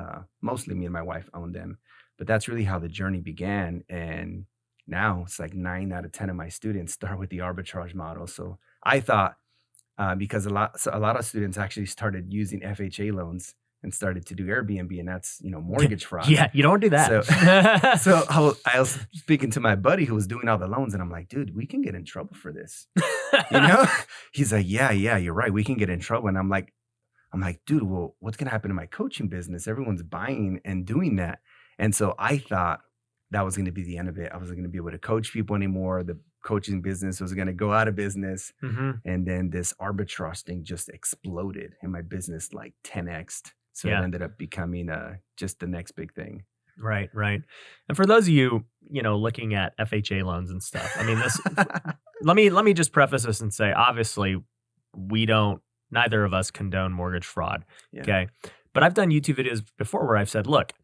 Mostly me and my wife own them. But that's really how the journey began. And now it's like 9 out of 10 of my students start with the arbitrage model. So I thought because a lot of students actually started using FHA loans and started to do Airbnb, and that's, mortgage fraud. Yeah, you don't do that. So I was speaking to my buddy who was doing all the loans, and I'm like, dude, we can get in trouble for this. He's like, yeah, you're right. We can get in trouble. And I'm like, dude, well, what's going to happen to my coaching business? Everyone's buying and doing that. And so I thought that was going to be the end of it. I wasn't going to be able to coach people anymore. The coaching business was going to go out of business. And then this arbitrage thing just exploded and my business like 10x'd. So it ended up becoming just the next big thing. Right. And for those of you, looking at FHA loans and stuff, I mean, this, let me just preface this and say, obviously neither of us condone mortgage fraud. Yeah. Okay. But I've done YouTube videos before where I've said, look,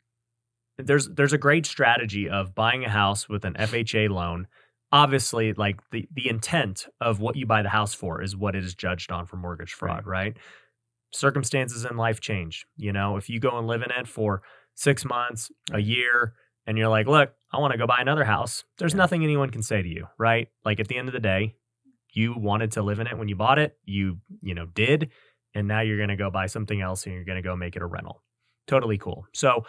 there's a great strategy of buying a house with an FHA loan. Obviously, like the intent of what you buy the house for is what it is judged on for mortgage fraud, right? Circumstances in life change. If you go and live in it for 6 months, a year, and you're like, look, I want to go buy another house, there's nothing anyone can say to you, right? Like at the end of the day, you wanted to live in it when you bought it, you did, and now you're going to go buy something else and you're going to go make it a rental. Totally cool. So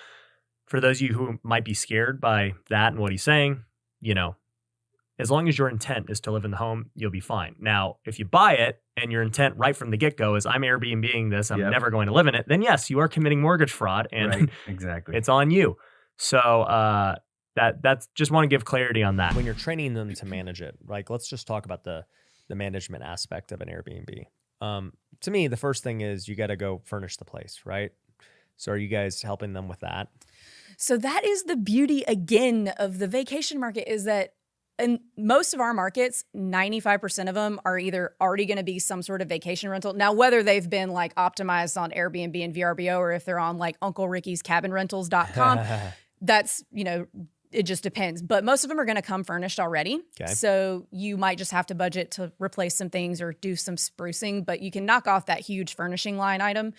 for those of you who might be scared by that and what he's saying, as long as your intent is to live in the home, you'll be fine. Now, if you buy it and your intent right from the get-go is I'm Airbnb-ing this, I'm never going to live in it, then yes, you are committing mortgage fraud and exactly. It's on you. So that's just want to give clarity on that. When you're training them to manage it, like let's just talk about the management aspect of an Airbnb. To me, the first thing is you got to go furnish the place, right? So are you guys helping them with that? So that is the beauty again of the vacation market is that in most of our markets, 95% of them are either already going to be some sort of vacation rental. Now, whether they've been like optimized on Airbnb and VRBO or if they're on like Uncle Ricky's cabinrentals.com, that's, it just depends. But most of them are going to come furnished already. Okay. So you might just have to budget to replace some things or do some sprucing, but you can knock off that huge furnishing line item.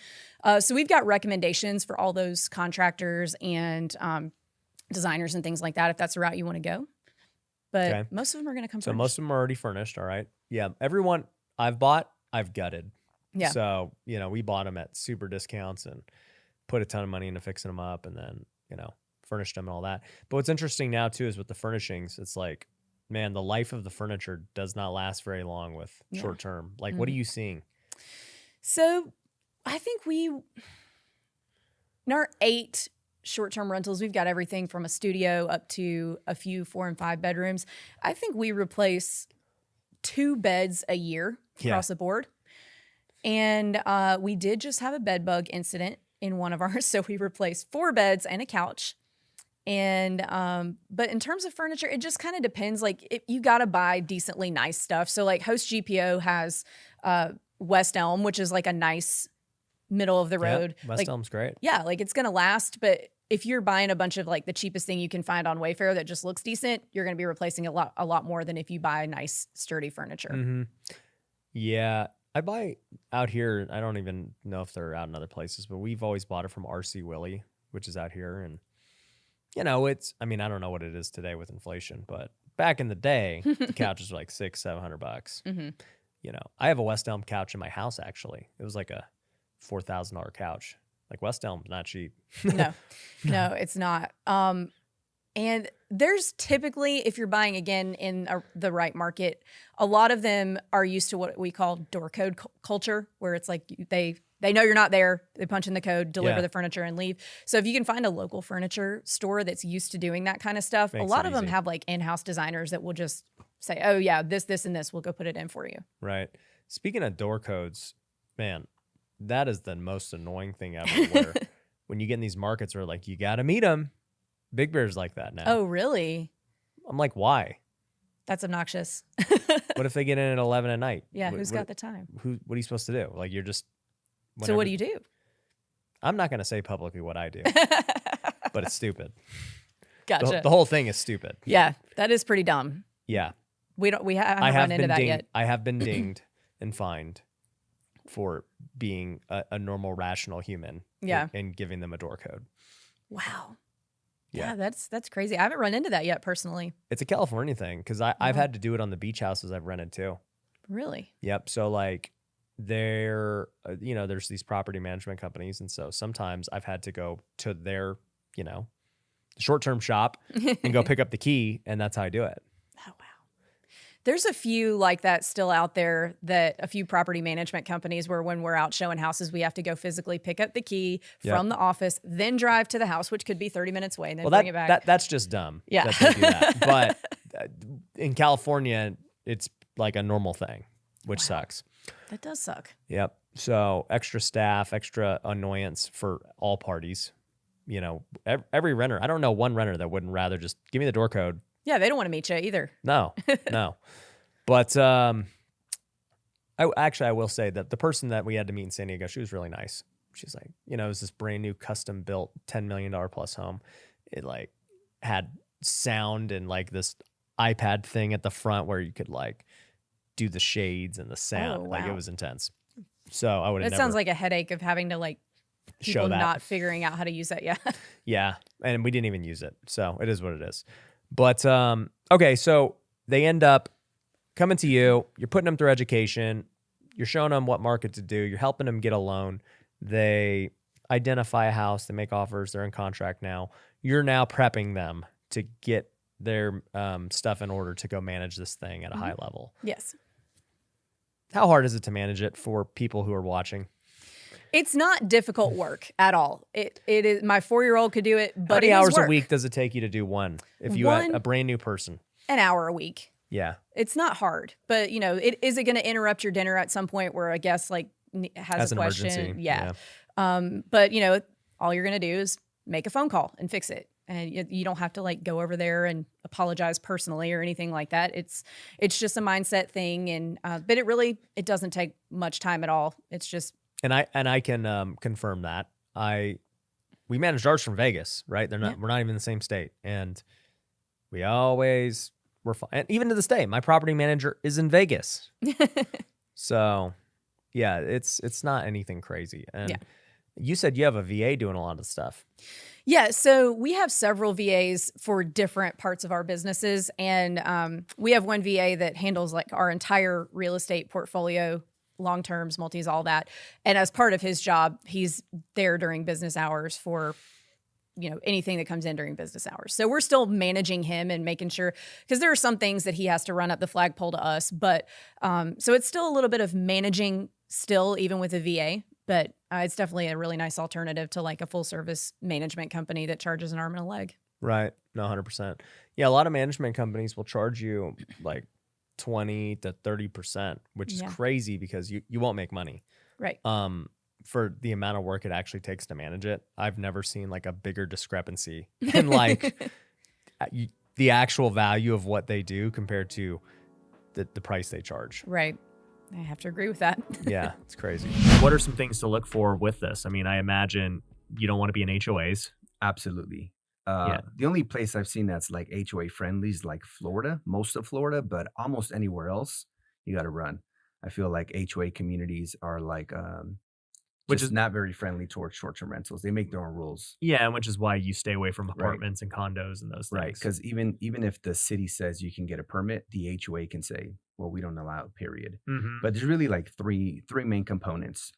So we've got recommendations for all those contractors and designers and things like that if that's the route you want to go. But most of them are going to come furnished. So most of them are already furnished. All right. Yeah. Everyone I've bought, I've gutted. Yeah. So, we bought them at super discounts and put a ton of money into fixing them up and then, furnished them and all that. But what's interesting now too is with the furnishings, it's like, man, the life of the furniture does not last very long with short term. Like, what are you seeing? So I think in our 8 short-term rentals, we've got everything from a studio up to a few 4 and 5 bedrooms. I think we replace 2 beds a year across the board. And we did just have a bed bug incident in one of ours. So we replaced 4 beds and a couch. And but in terms of furniture, it just kind of depends. Like you got to buy decently nice stuff. So like Host GPO has West Elm, which is like a nice middle of the road. West Elm's great. Yeah, like it's gonna last. But if you're buying a bunch of like the cheapest thing you can find on Wayfair that just looks decent, you're gonna be replacing a lot more than if you buy nice sturdy furniture. Mm-hmm. Yeah, I buy out here. I don't even know if they're out in other places, but we've always bought it from RC Willie, which is out here, and I don't know what it is today with inflation, but back in the day, the couches were like $600-700. Mm-hmm. I have a West Elm couch in my house. Actually, it was like a $4,000 couch. Like West Elm's not cheap. No, it's not. And there's typically, if you're buying again in the right market, a lot of them are used to what we call door code culture, where it's like they know you're not there. They punch in the code, deliver the furniture, and leave. So if you can find a local furniture store that's used to doing that kind of stuff, a lot of them have like in-house designers that will just say, oh yeah, this, and this, we'll go put it in for you. Right. Speaking of door codes, man, that is the most annoying thing ever. Where when you get in these markets where like you got to meet them, Big Bear's like that now. Oh, really? I'm like, why? That's obnoxious. What if they get in at 11 at night? Yeah, who's got the time? What are you supposed to do? Like you're just So what do you do? I'm not going to say publicly what I do, but it's stupid. Gotcha. The whole thing is stupid. Yeah, that is pretty dumb. Yeah. I haven't run into that yet. I have been dinged and fined for being a normal, rational human. Yeah. And giving them a door code. Wow. Yeah. Yeah, that's crazy. I haven't run into that yet personally. It's a California thing because I've had to do it on the beach houses I've rented too. Really? Yep. So like there's these property management companies. And so sometimes I've had to go to their, short-term shop and go pick up the key. And that's how I do it. Oh, wow. There's a few like that still out there, that a few property management companies where when we're out showing houses, we have to go physically pick up the key from the office, then drive to the house, which could be 30 minutes away, and then bring it back. That's just dumb. Yeah. That they do that. But in California, it's like a normal thing, which sucks. That does suck. Yep. So extra staff, extra annoyance for all parties. Every renter. I don't know one renter that wouldn't rather just give me the door code. Yeah, they don't want to meet you either. No. But I will say that the person that we had to meet in San Diego, she was really nice. She's like, it was this brand new custom built $10 million plus home. It like had sound and like this iPad thing at the front where you could like do the shades and the sound. Oh, Like it wow. was intense. So I would have It sounds like a headache of having to like people show that. not figuring out how to use that. Yeah. Yeah. And we didn't even use it. So it is what it is. But okay, so they end up coming to you. You're putting them through education. You're showing them what market to do. You're helping them get a loan. They identify a house. They make offers. They're in contract now. You're now prepping them to get their stuff in order to go manage this thing at a high level. Yes. How hard is it to manage it for people who are watching? It's not difficult work at all. It is. My 4-year-old could do it, but How many it is hours work. a week does it take you to do one if you had a brand new person? An hour a week. Yeah. It's not hard, but is it going to interrupt your dinner at some point where a guest like has a an question? emergency. Yeah. But all you're going to do is make a phone call and fix it. And you don't have to like go over there and apologize personally or anything like that. It's just a mindset thing. And, but it doesn't take much time at all. It's just. And I can confirm that. We managed ours from Vegas, right? We're not even in the same state. And we're fine. And even to this day, my property manager is in Vegas. So yeah, it's not anything crazy. And you said you have a VA doing a lot of stuff. Yeah, so we have several VAs for different parts of our businesses, and we have one VA that handles like our entire real estate portfolio, long-terms, multis, all that. And as part of his job, he's there during business hours for anything that comes in during business hours. So we're still managing him and making sure, because there are some things that he has to run up the flagpole to us, but so it's still a little bit of managing still, even with a VA. But it's definitely a really nice alternative to like a full service management company that charges an arm and a leg. Right. No, 100%. Yeah. A lot of management companies will charge you like 20 to 30%, which is crazy because you won't make money. Right. For the amount of work it actually takes to manage it. I've never seen like a bigger discrepancy in like the actual value of what they do compared to the price they charge. Right. I have to agree with that. Yeah, it's crazy. What are some things to look for with this? I mean, I imagine you don't want to be in HOAs. Absolutely. The only place I've seen that's like HOA friendly is like Florida, most of Florida, but almost anywhere else, you got to run. I feel like HOA communities are like, which is not very friendly towards short-term rentals. They make their own rules. Yeah, which is why you stay away from apartments and condos and those things. Right, because even if the city says you can get a permit, the HOA can say, well, we don't allow it, period. Mm-hmm. But there's really like three main components.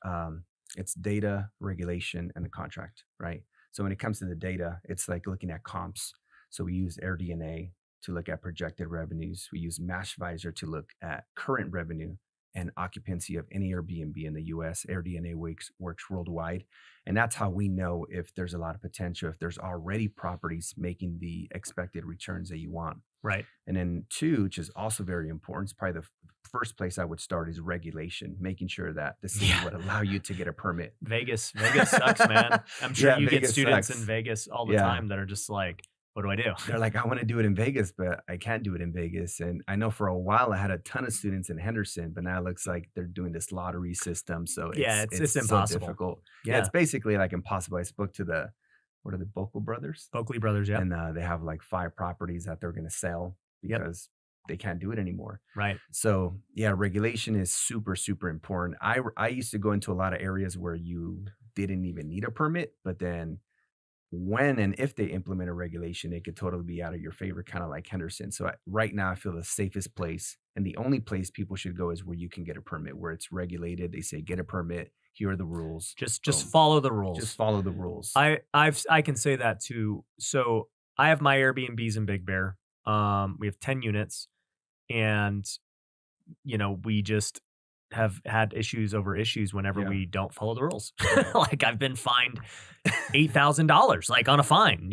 It's data, regulation, and the contract, right? So when it comes to the data, it's like looking at comps. So we use AirDNA to look at projected revenues. We use MashVisor to look at current revenue and occupancy of any Airbnb in the US. AirDNA works worldwide. And that's how we know if there's a lot of potential, if there's already properties making the expected returns that you want. Right. And then two, which is also very important, it's probably the first place I would start is regulation, making sure that the city would allow you to get a permit. Vegas sucks, man. I'm sure you get Vegas students sucks. in Vegas all the time that are just like, what do I do? They're like, I want to do it in Vegas, but I can't do it in Vegas. And I know for a while I had a ton of students in Henderson, but now it looks like they're doing this lottery system. So it's so impossible. difficult. Yeah. It's basically like impossible. I spoke to what are the Bocle brothers? Oakley Brothers, yeah. And they have like 5 properties that they're going to sell because they can't do it anymore. Right. So yeah, regulation is super, super important. I used to go into a lot of areas where you didn't even need a permit, but then when and if they implement a regulation, it could totally be out of your favor, kind of like Henderson. So right now I feel the safest place and the only place people should go is where you can get a permit, where it's regulated. They say, get a permit. Here are the rules. Just follow the rules. Just follow the rules. I can say that too. So I have my Airbnbs in Big Bear. We have 10 units and we just have had issues over issues whenever we don't follow the rules. Like I've been fined $8,000, like on a fine,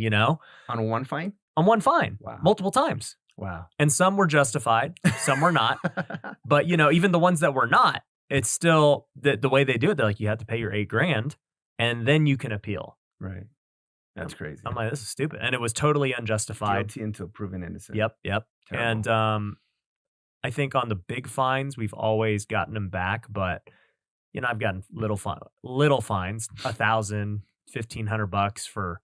On one fine? On one fine. Wow. Multiple times. Wow. And some were justified, some were not. But even the ones that were not, it's still the way they do it. They're like, you have to pay your $8,000 and then you can appeal. Right. That's crazy. I'm like, this is stupid. And it was totally unjustified. Guilty until proven innocent. Yep. Terrible. And I think on the big fines, we've always gotten them back, but I've gotten little fines, $1,000, $1,500 for,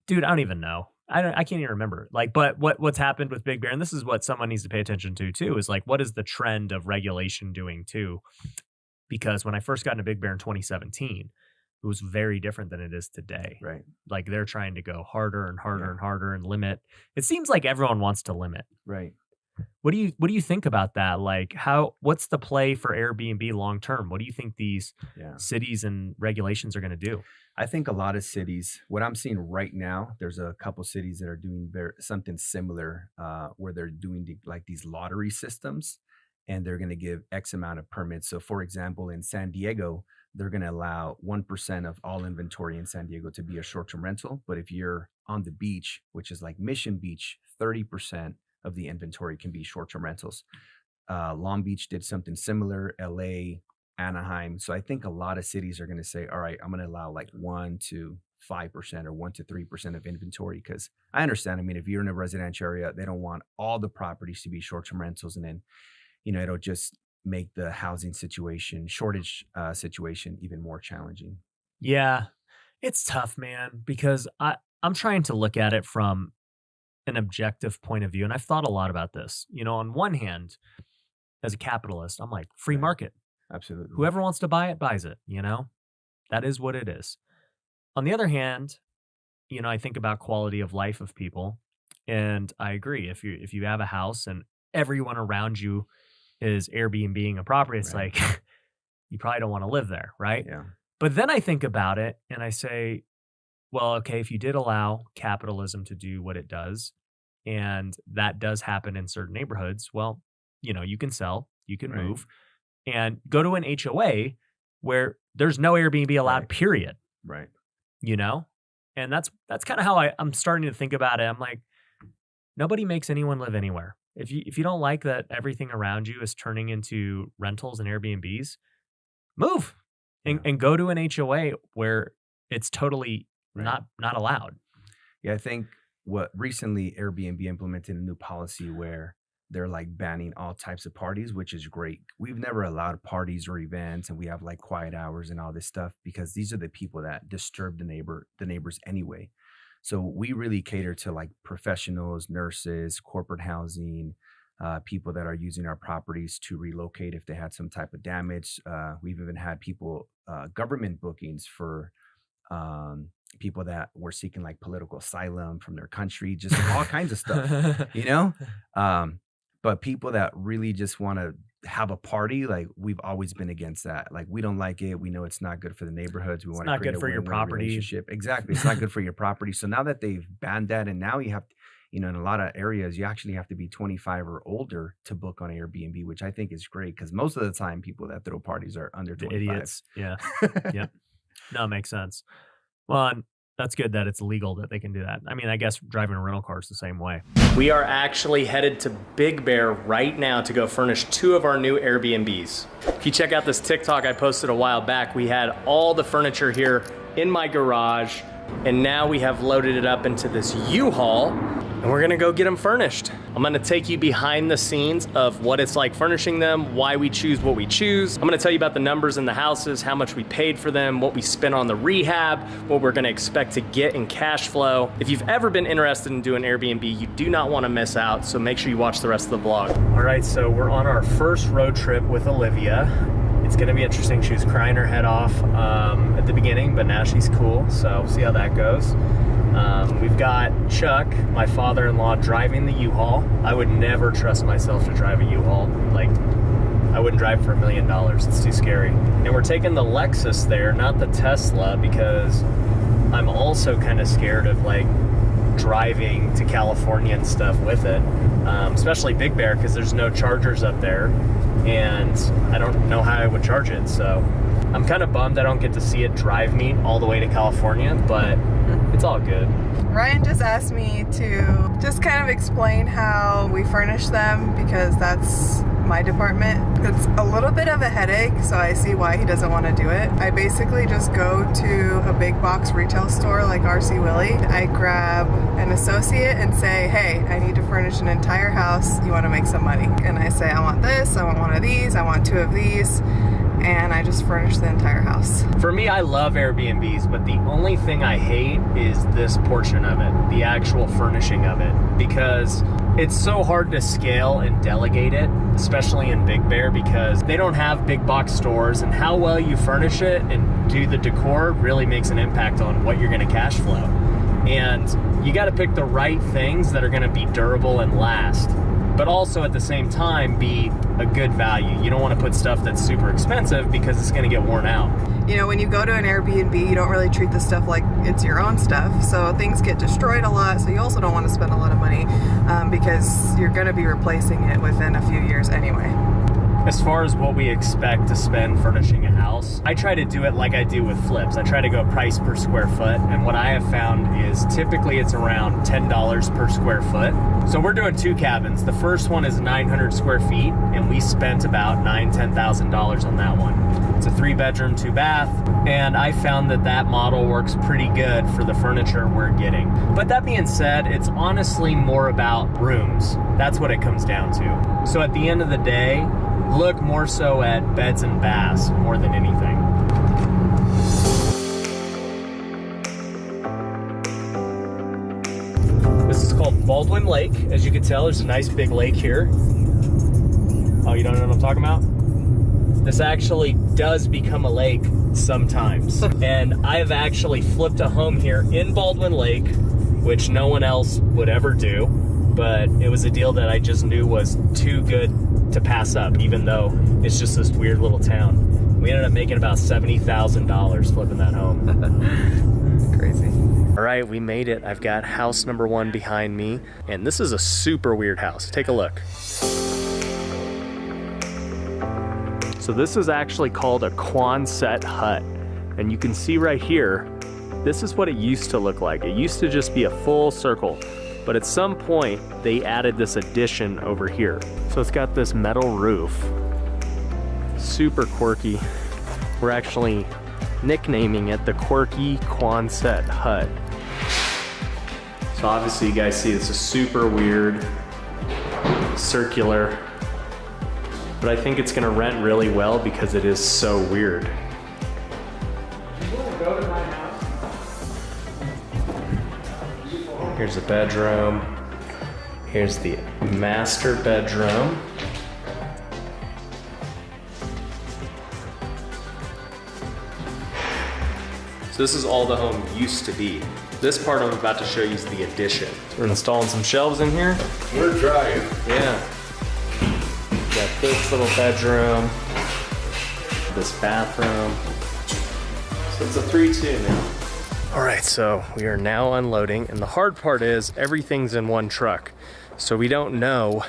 dude, I don't even know. I can't even remember. Like, but what's happened with Big Bear, and this is what someone needs to pay attention to too, is like, what is the trend of regulation doing too? Because when I first got into Big Bear in 2017, it was very different than it is today. Right. Like they're trying to go harder and harder and harder and limit. It seems like everyone wants to limit. Right. What do you think about that? Like what's the play for Airbnb long term? What do you think these cities and regulations are going to do? I think a lot of cities, what I'm seeing right now, there's a couple cities that are doing something similar where they're doing these lottery systems and they're going to give X amount of permits. So for example, in San Diego, they're going to allow 1% of all inventory in San Diego to be a short-term rental. But if you're on the beach, which is like Mission Beach, 30% of the inventory can be short-term rentals. Long Beach did something similar, LA, Anaheim. So I think a lot of cities are going to say, all right, I'm going to allow like 1 to 5% or 1 to 3% of inventory. Because I understand, I mean, if you're in a residential area, they don't want all the properties to be short-term rentals. And then, it'll just make the housing shortage situation even more challenging. Yeah, it's tough, man, because I'm trying to look at it from an objective point of view. And I've thought a lot about this. On one hand, as a capitalist, I'm like, free market. Absolutely. Whoever wants to buy it, buys it, that is what it is. On the other hand, I think about quality of life of people. And I agree. If you have a house and everyone around you is Airbnb-ing a property, it's like, you probably don't want to live there. Right. Yeah. But then I think about it and I say, well, okay, if you did allow capitalism to do what it does, and that does happen in certain neighborhoods, well, you can sell, you can move, and go to an HOA where there's no Airbnb allowed, period. Right. And that's kind of how I'm starting to think about it. I'm like, nobody makes anyone live anywhere. If you don't like that everything around you is turning into rentals and Airbnbs, move and go to an HOA where it's totally not allowed. Yeah, I think what recently Airbnb implemented a new policy where they're like banning all types of parties, which is great. We've never allowed parties or events, and we have like quiet hours and all this stuff because these are the people that disturb the neighbors anyway. So we really cater to like professionals, nurses, corporate housing, people that are using our properties to relocate if they had some type of damage. We've even had people, government bookings for people that were seeking like political asylum from their country, just all kinds of stuff, but people that really just want to have a party, like we've always been against that. Like we don't like it. We know it's not good for the neighborhoods. We want to create good for your property relationship. Exactly. It's not good for your property. So now that they've banned that, and now you have, in a lot of areas, you actually have to be 25 or older to book on Airbnb, which I think is great because most of the time people that throw parties are under 25. Idiots. Yeah. Yep. No, it makes sense. Well, that's good that it's legal that they can do that. I mean, I guess driving a rental car is the same way. We are actually headed to Big Bear right now to go furnish 2 of our new Airbnbs. If you check out this TikTok I posted a while back, we had all the furniture here in my garage, And now we have loaded it up into this U-Haul, and we're gonna go get them furnished. I'm gonna take you behind the scenes of what it's like furnishing them, why we choose what we choose. I'm gonna tell you about the numbers in the houses, how much we paid for them, what we spent on the rehab, what we're gonna expect to get in cash flow. If you've ever been interested in doing Airbnb, you do not wanna miss out, so make sure you watch the rest of the vlog. All right, so we're on our first road trip with Olivia. It's gonna be interesting. She was crying her head off at the beginning, but now she's cool, so we'll see how that goes. We've got Chuck, my father-in-law, driving the U-Haul. I would never trust myself to drive a U-Haul. Like, I wouldn't drive for $1 million. It's too scary. And we're taking the Lexus there, not the Tesla, because I'm also kind of scared of like driving to California and stuff with it, especially Big Bear, because there's no chargers up there, and I don't know how I would charge it. So I'm kind of bummed I don't get to see it drive me all the way to California, but it's all good. Ryan just asked me to just kind of explain how we furnish them, because that's my department. It's a little bit of a headache, so I see why he doesn't want to do it. I basically just go to a big box retail store like RC Willey. I grab an associate and say, hey, I need to furnish an entire house. You want to make some money? And I say, I want this, I want one of these, I want two of these. And I just furnish the entire house. For me, I love Airbnbs, but the only thing I hate is this portion of it, the actual furnishing of it, because it's so hard to scale and delegate it, especially in Big Bear, because they don't have big box stores, and how well you furnish it and do the decor really makes an impact on what you're gonna cash flow. And you gotta pick the right things that are gonna be durable and last, but also at the same time be a good value. You don't want to put stuff that's super expensive because it's going to get worn out. You know, when you go to an Airbnb, you don't really treat the stuff like it's your own stuff, so things get destroyed a lot, so you also don't want to spend a lot of money because you're going to be replacing it within a few years anyway. As far as what we expect to spend furnishing a house, I try to do it like I do with flips. I try to go price per square foot, and what I have found is typically it's around $10 per square foot. So we're doing 2 cabins. The first one is 900 square feet, and we spent about $10,000 on that one. It's a 3-bedroom, 2-bath, and I found that that model works pretty good for the furniture we're getting. But that being said, it's honestly more about rooms. That's what it comes down to. So at the end of the day, look more so at beds and baths more than anything. This is called Baldwin Lake. As you can tell, there's a nice big lake here. Oh, you don't know what I'm talking about? This actually does become a lake sometimes. And I have actually flipped a home here in Baldwin Lake, which no one else would ever do, but it was a deal that I just knew was too good to pass up, even though it's just this weird little town. We ended up making about $70,000 flipping that home. Crazy. All right, we made it. I've got house number 1 behind me, and this is a super weird house. Take a look. So this is actually called a Quonset hut, and you can see right here, this is what it used to look like. It used to just be a full circle. But at some point, they added this addition over here. So it's got this metal roof. Super quirky. We're actually nicknaming it the Quirky Quonset Hut. So obviously you guys see it's a super weird, circular, but I think it's gonna rent really well because it is so weird. You wanna go to my house? Here's a bedroom. Here's the master bedroom. So this is all the home used to be. This part I'm about to show you is the addition. So we're installing some shelves in here. We're trying. Yeah. Got this little bedroom, this bathroom. So it's a 3-2 now. All right, so we are now unloading, and the hard part is everything's in one truck. So we don't know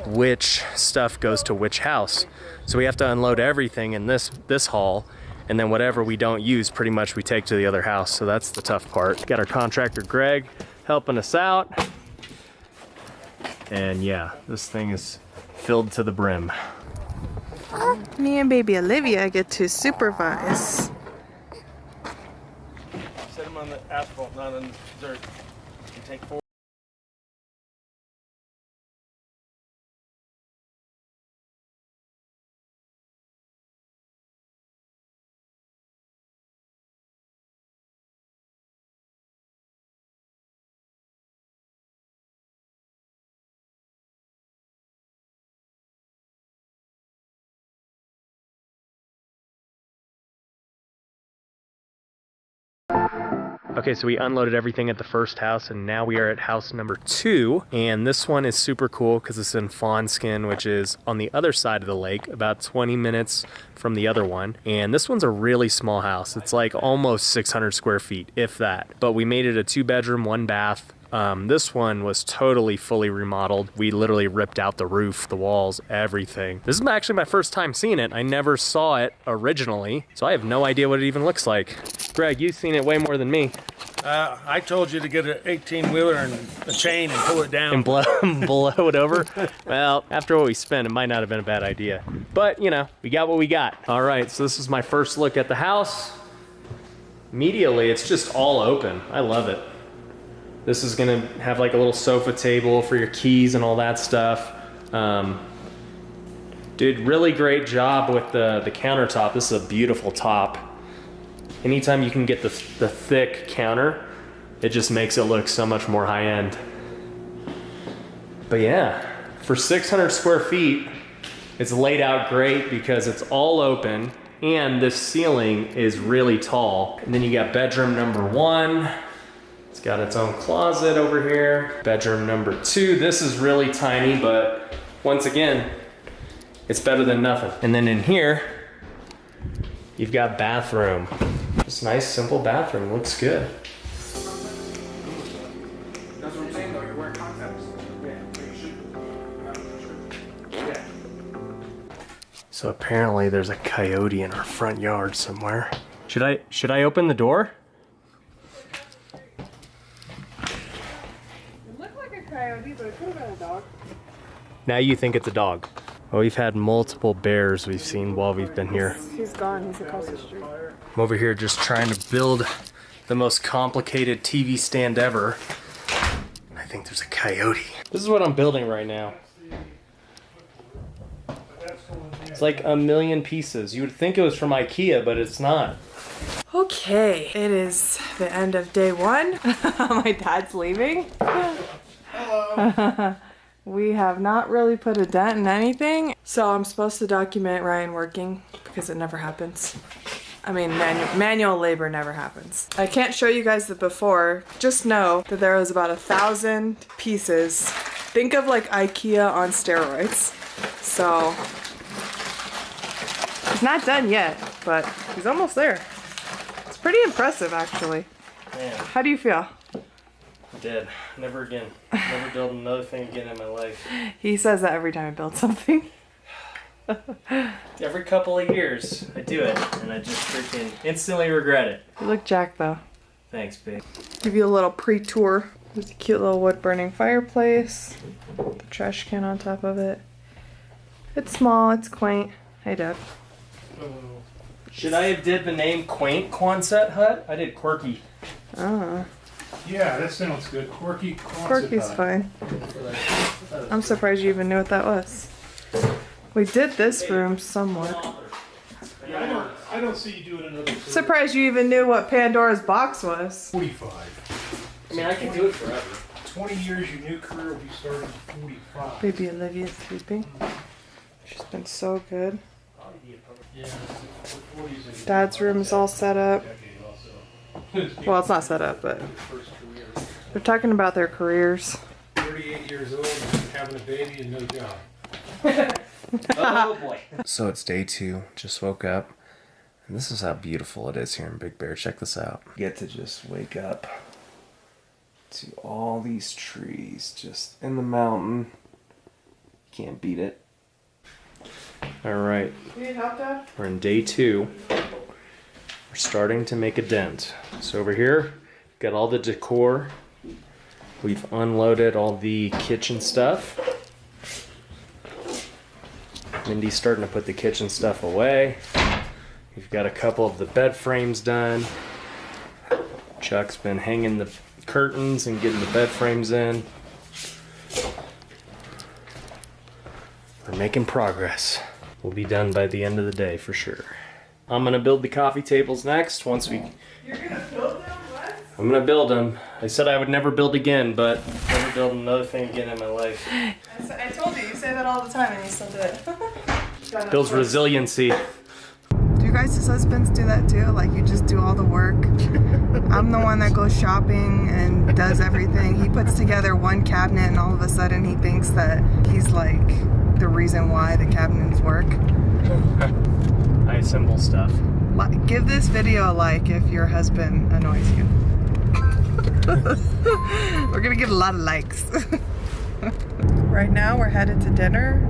which stuff goes to which house. So we have to unload everything in this haul, and then whatever we don't use, pretty much we take to the other house. So that's the tough part. Got our contractor, Greg, helping us out. And yeah, this thing is filled to the brim. Me and baby Olivia get to supervise. Set him on the asphalt, not on dirt. You take 4. Okay, so we unloaded everything at the first house, and now we are at house number 2. And this one is super cool because it's in Fawnskin, which is on the other side of the lake, about 20 minutes from the other one. And this one's a really small house. It's like almost 600 square feet, if that. But we made it a 2-bedroom, 1-bath. This one was totally fully remodeled. We literally ripped out the roof, the walls, everything. This is actually my first time seeing it. I never saw it originally, so I have no idea what it even looks like. Greg, you've seen it way more than me. I told you to get an 18-wheeler and a chain and pull it down. And blow it over? Well, after what we spent, it might not have been a bad idea. But, you know, we got what we got. All right, so this is my first look at the house. Immediately, it's just all open. I love it. This is gonna have like a little sofa table for your keys and all that stuff. Dude, really great job with the countertop. This is a beautiful top. Anytime you can get the thick counter, it just makes it look so much more high end. But yeah, for 600 square feet, it's laid out great because it's all open and this ceiling is really tall. And then you got bedroom number 1. It's got its own closet over here. Bedroom number 2, this is really tiny, but once again, it's better than nothing. And then in here, you've got bathroom. Just nice, simple bathroom, looks good. That's what I'm saying though, you're wearing contacts. Yeah. So apparently there's a coyote in our front yard somewhere. Should I open the door? Coyote, but it could have been a dog. Now you think it's a dog. Well, we've had multiple bears we've seen while we've been here. He's gone. He's across the street. I'm over here just trying to build the most complicated TV stand ever. I think there's a coyote. This is what I'm building right now. It's like a million pieces. You would think it was from IKEA, but it's not. Okay, it is the end of day 1. My dad's leaving. We have not really put a dent in anything, so I'm supposed to document Ryan working because it never happens. I mean, manual labor never happens. I can't show you guys the before. Just know that there was about 1,000 pieces. Think of like IKEA on steroids. So he's not done yet, but he's almost there. It's pretty impressive, actually. Man, How do you feel? dead. Never again. Never build another thing again in my life. He says that every time I build something. Every couple of years, I do it, and I just freaking instantly regret it. You look jacked though. Thanks, babe. Give you a little pre-tour. There's a cute little wood-burning fireplace. The trash can on top of it. It's small, it's quaint. Hey, Dad. Should I have did the name Quaint Quonset Hut? I did Quirky. Oh. Yeah, that sounds good. Quirky Quonset Quirky's Hut. fine. I'm surprised you even knew what that was. We did this room somewhat. Yeah, I don't see you doing another. Surprised you even knew what Pandora's box was. 45. I mean, I can do it forever. 20 years, your new career will be starting at 45. Baby Olivia's sleeping. She's been so good. Dad's room is all set up. Well, it's not set up, but they're talking about their careers. 38 years old and having a baby and no job. Oh boy. So it's day 2, just woke up, and this is how beautiful it is here in Big Bear. Check this out. Get to just wake up to all these trees just in the mountain. Can't beat it. All right. You need help, Dad? We're in day 2. We're starting to make a dent. So over here, got all the decor. We've unloaded all the kitchen stuff. Mindy's starting to put the kitchen stuff away. We've got a couple of the bed frames done. Chuck's been hanging the curtains and getting the bed frames in. We're making progress. We'll be done by the end of the day for sure. I'm gonna build the coffee tables next once we... You're gonna build them? What? I'm gonna build them. I said I would never build again, but never build another thing again in my life. I told you say that all the time and you still do it. Builds resiliency. Do you guys' husbands do that too? Like you just do all the work? I'm the one that goes shopping and does everything. He puts together one cabinet and all of a sudden he thinks that he's like the reason why the cabinets work. I assemble stuff. Give this video a like if your husband annoys you. We're gonna get a lot of likes. Right now we're headed to dinner.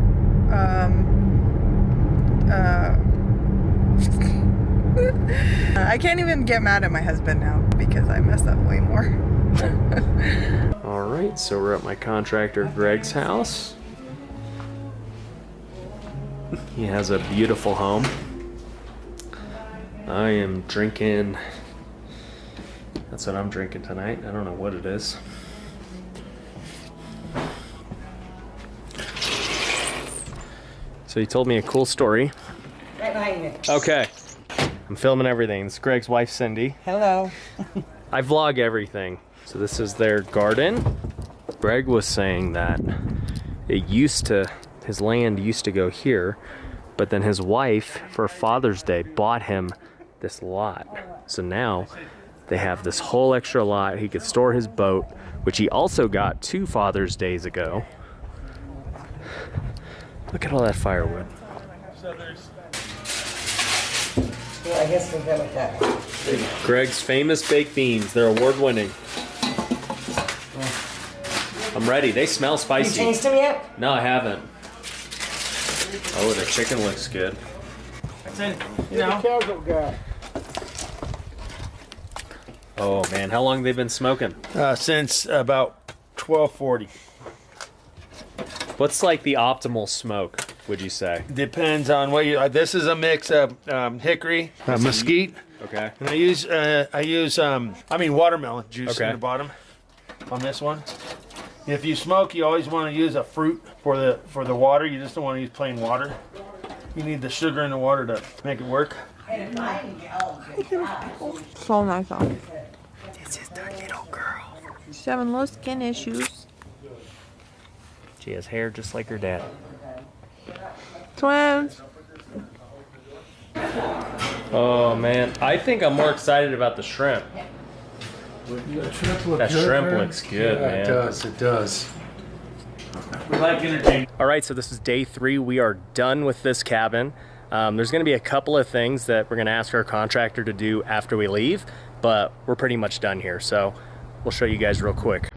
I can't even get mad at my husband now because I messed up way more. All right, so we're at my contractor Greg's house. He has a beautiful home. I am drinking, that's what I'm drinking tonight. I don't know what it is. So he told me a cool story. Right behind you. Okay, I'm filming everything. This is Greg's wife, Cindy. Hello. I vlog everything. So this is their garden. Greg was saying that his land used to go here, but then his wife, for Father's Day, bought him this lot. So now they have this whole extra lot. He could store his boat, which he also got 2 Father's Days ago. Look at all that firewood. Well, I guess we're good with that. Greg's famous baked beans. They're award winning. I'm ready. They smell You spicy. changed them yet? No, I haven't. Oh, the chicken looks good. Oh man, how long have they been smoking? Since about 1240. What's like the optimal smoke, would you say? Depends on what you. This is a mix of hickory, mesquite, Okay. and I use watermelon juice Okay. in the bottom on this one. If you smoke, you always want to use a fruit for the water. You just don't want to use plain water. You need the sugar in the water to make it work. So nice. This is the little girl. She's having low skin issues. She has hair just like her dad. Twins. Oh man, I think I'm more excited about the shrimp. That shrimp looks good, man. It does. We like entertaining. All right, so this is day 3. We are done with this cabin. There's gonna be a couple of things that we're gonna ask our contractor to do after we leave, but we're pretty much done here. So we'll show you guys real quick.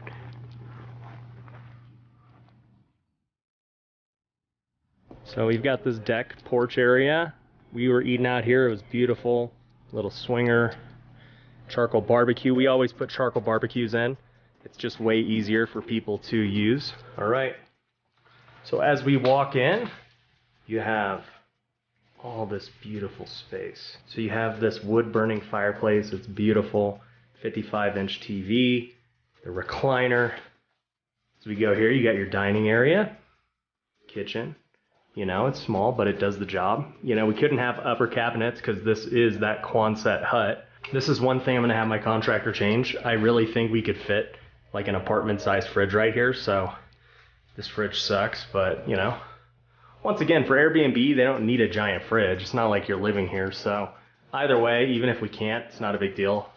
So we've got this deck porch area. We were eating out here. It was beautiful. Little swinger, charcoal barbecue. We always put charcoal barbecues in. It's just way easier for people to use. All right. So as we walk in, you have all this beautiful space. So you have this wood burning fireplace. It's beautiful. 55-inch TV, the recliner. As we go here, you got your dining area, kitchen. You know, it's small, but it does the job. You know, we couldn't have upper cabinets because this is that Quonset hut. This is one thing I'm gonna have my contractor change. I really think we could fit like an apartment-sized fridge right here, so this fridge sucks, but you know. Once again, for Airbnb, they don't need a giant fridge. It's not like you're living here, so either way, even if we can't, it's not a big deal.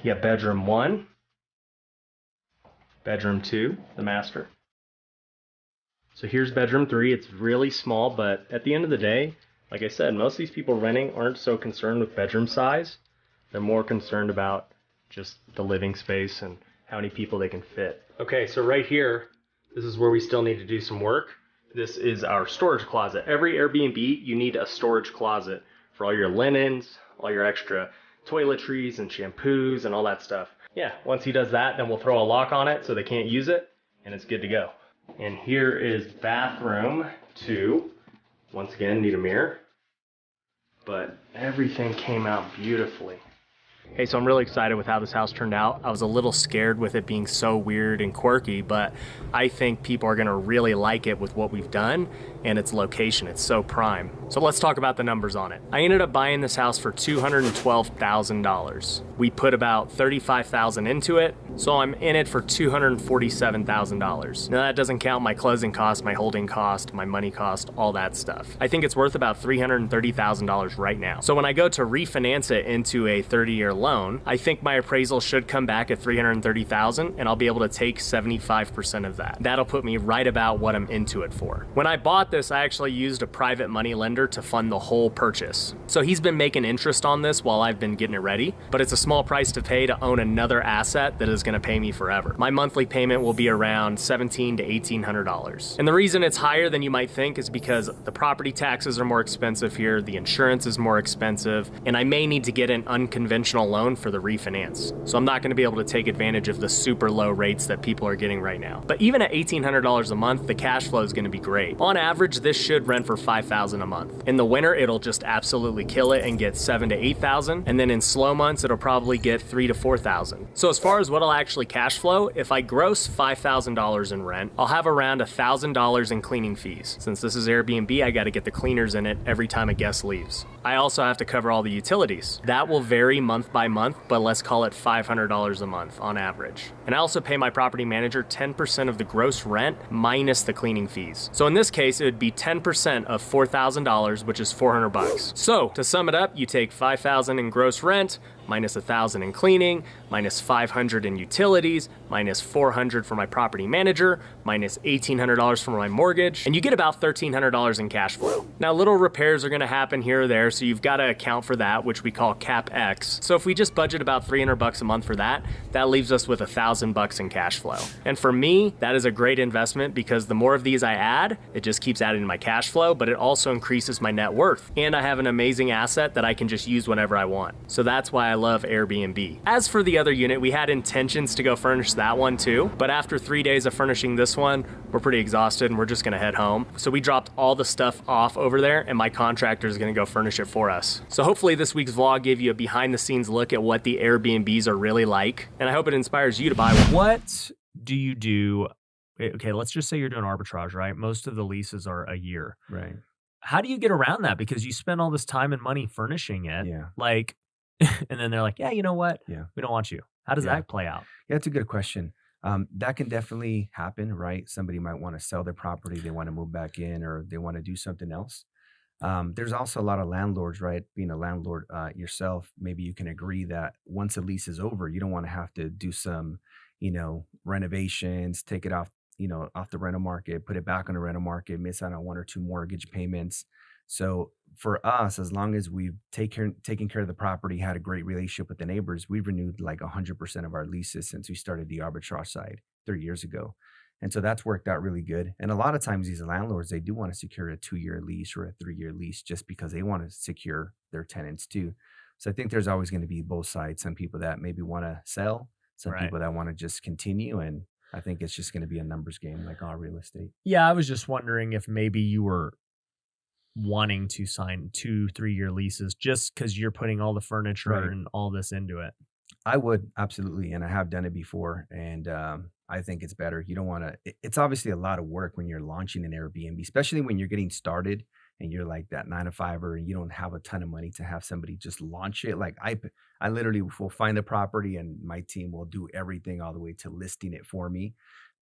You got bedroom 1, bedroom 2, the master. So here's bedroom 3. It's really small, but at the end of the day, like I said, most of these people renting aren't so concerned with bedroom size. They're more concerned about just the living space and how many people they can fit. Okay, so right here, this is where we still need to do some work. This is our storage closet. Every Airbnb, you need a storage closet for all your linens, all your extra toiletries and shampoos and all that stuff. Yeah, once he does that, then we'll throw a lock on it so they can't use it, and it's good to go. And here is bathroom 2. Once again, need a mirror. But everything came out beautifully. Hey, so I'm really excited with how this house turned out. I was a little scared with it being so weird and quirky, but I think people are gonna really like it with what we've done and its location. It's so prime. So let's talk about the numbers on it. I ended up buying this house for $212,000. We put about $35,000 into it, so I'm in it for $247,000. Now that doesn't count my closing cost, my holding cost, my money cost, all that stuff. I think it's worth about $330,000 right now. So when I go to refinance it into a 30-year loan, I think my appraisal should come back at $330,000 and I'll be able to take 75% of that. That'll put me right about what I'm into it for. When I bought this, I actually used a private money lender to fund the whole purchase. So he's been making interest on this while I've been getting it ready, but it's a small price to pay to own another asset that is gonna pay me forever. My monthly payment will be around $1,700 to $1,800. And the reason it's higher than you might think is because the property taxes are more expensive here, the insurance is more expensive, and I may need to get an unconventional loan for the refinance. So I'm not gonna be able to take advantage of the super low rates that people are getting right now. But even at $1,800 a month, the cash flow is gonna be great. On average, this should rent for $5,000 a month. In the winter, it'll just absolutely kill it and get $7,000 to $8,000. And then in slow months, it'll probably get $3,000 to $4,000. So as far as what'll actually cash flow, if I gross $5,000 in rent, I'll have around $1,000 in cleaning fees. Since this is Airbnb, I gotta get the cleaners in it every time a guest leaves. I also have to cover all the utilities. That will vary month by month, but let's call it $500 a month on average. And I also pay my property manager 10% of the gross rent minus the cleaning fees. So in this case, it would be 10% of $4,000, which is $400. So to sum it up, you take $5,000 in gross rent, minus $1,000 in cleaning, minus $500 in utilities, minus $400 for my property manager, minus $1,800 for my mortgage, and you get about $1,300 in cash flow. Now, little repairs are gonna happen here or there, so you've gotta account for that, which we call CapEx. So if we just budget about $300 a month for that, that leaves us with $1,000 in cash flow. And for me, that is a great investment because the more of these I add, it just keeps adding to my cash flow, but it also increases my net worth. And I have an amazing asset that I can just use whenever I want. So that's why I love Airbnb. As for the other unit, we had intentions to go furnish that one too, but after 3 days of furnishing this one, we're pretty exhausted and we're just gonna head home. So we dropped all the stuff off over there and my contractor is gonna go furnish it for us. So hopefully this week's vlog gave you a behind the scenes look at what the Airbnbs are really like, and I hope it inspires you to buy one. What do you do? Okay, let's just say you're doing arbitrage, right? Most of the leases are a year. Right. How do you get around that? Because you spend all this time and money furnishing it. Yeah. Like, and then they're like, yeah, you know what? Yeah. We don't want you. How does Yeah. that play out? Yeah, that's a good question. That can definitely happen, right? Somebody might want to sell their property, they want to move back in, or they want to do something else. There's also a lot of landlords, right? Being a landlord yourself, maybe you can agree that once a lease is over, you don't want to have to do some, renovations, take it off, off the rental market, put it back on the rental market, miss out on one or two mortgage payments. So for us, as long as we've taken care of the property, had a great relationship with the neighbors, we've renewed like 100% of our leases since we started the arbitrage side 3 years ago. And so that's worked out really good. And a lot of times these landlords, they do want to secure a 2-year lease or a 3-year lease just because they want to secure their tenants too. So I think there's always going to be both sides. Some people that maybe want to sell, some Right. people that want to just continue. And I think it's just going to be a numbers game like all real estate. Yeah, I was just wondering if maybe you were wanting to sign 2-3 year leases just because you're putting all the furniture Right. and all this into it. I would absolutely, and I have done it before, and I think it's better. You don't want to. It's obviously a lot of work when you're launching an Airbnb, especially when you're getting started and you're like that 9-to-5er and you don't have a ton of money to have somebody just launch it. Like I literally will find the property and my team will do everything all the way to listing it for me.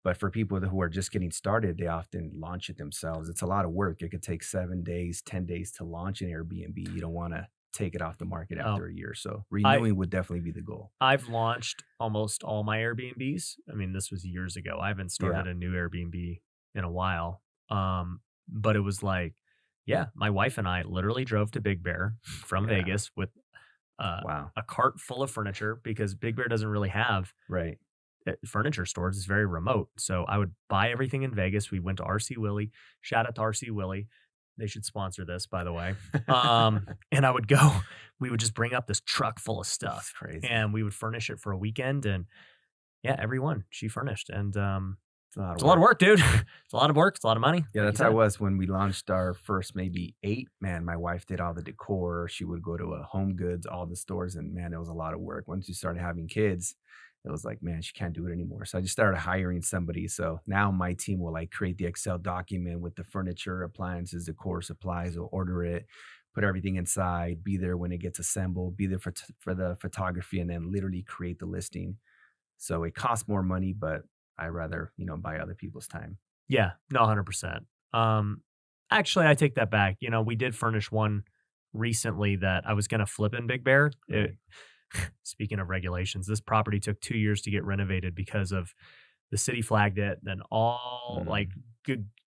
But for people who are just getting started, they often launch it themselves. It's a lot of work. It could take 7 days, 10 days to launch an Airbnb. You don't want to take it off the market after a year. So renewing would definitely be the goal. I've launched almost all my Airbnbs. I mean, this was years ago. I haven't started a new Airbnb in a while. But it was like, yeah, my wife and I literally drove to Big Bear from Vegas with Wow. a cart full of furniture because Big Bear doesn't really have Right. furniture stores. It's very remote. So I would buy everything in Vegas. We went to RC Willie. Shout out to RC Willie. They should sponsor this, by the way. And I would go, we would just bring up this truck full of stuff. That's crazy. And we would furnish it for a weekend. And yeah, everyone she furnished. And It's a lot of It's a lot of work, dude. It's a lot of work. It's a lot of money. Yeah, like that's you how it said. was when we launched our first maybe 8. Man, my wife did all the decor. She would go to Home Goods, all the stores, and man, it was a lot of work. Once you started having kids, it was like, man, she can't do it anymore. So I just started hiring somebody. So now my team will like create the Excel document with the furniture, appliances, decor, supplies. We'll order it, put everything inside, be there when it gets assembled, be there for the photography, and then literally create the listing. So it costs more money, but I rather, buy other people's time. Yeah, no, 100%. Actually, I take that back. We did furnish one recently that I was going to flip in Big Bear. Speaking of regulations, this property took 2 years to get renovated because of the city flagged it. Then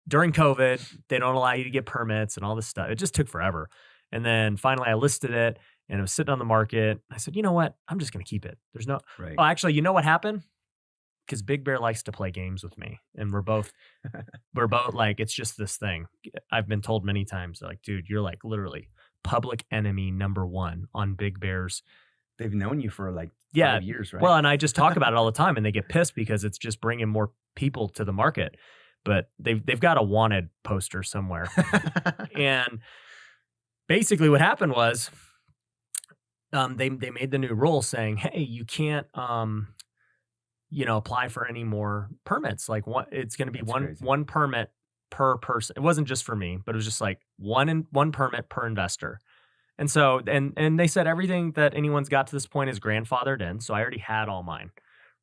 during COVID, they don't allow you to get permits and all this stuff. It just took forever. And then finally I listed it and it was sitting on the market. I said, you know what? I'm just going to keep it. There's no, Right. oh, actually, you know what happened? Because Big Bear likes to play games with me, and we're both like, it's just this thing. I've been told many times, like, dude, you're like literally public enemy number 1 on Big Bear's. They've known you for like 5 years, right? Well, and I just talk about it all the time, and they get pissed because it's just bringing more people to the market. But they've got a wanted poster somewhere, and basically what happened was, they made the new rule saying, hey, you can't apply for any more permits. Like it's going to be one permit per person. It wasn't just for me, but it was just like one permit per investor. And so, and they said everything that anyone's got to this point is grandfathered in. So I already had all mine.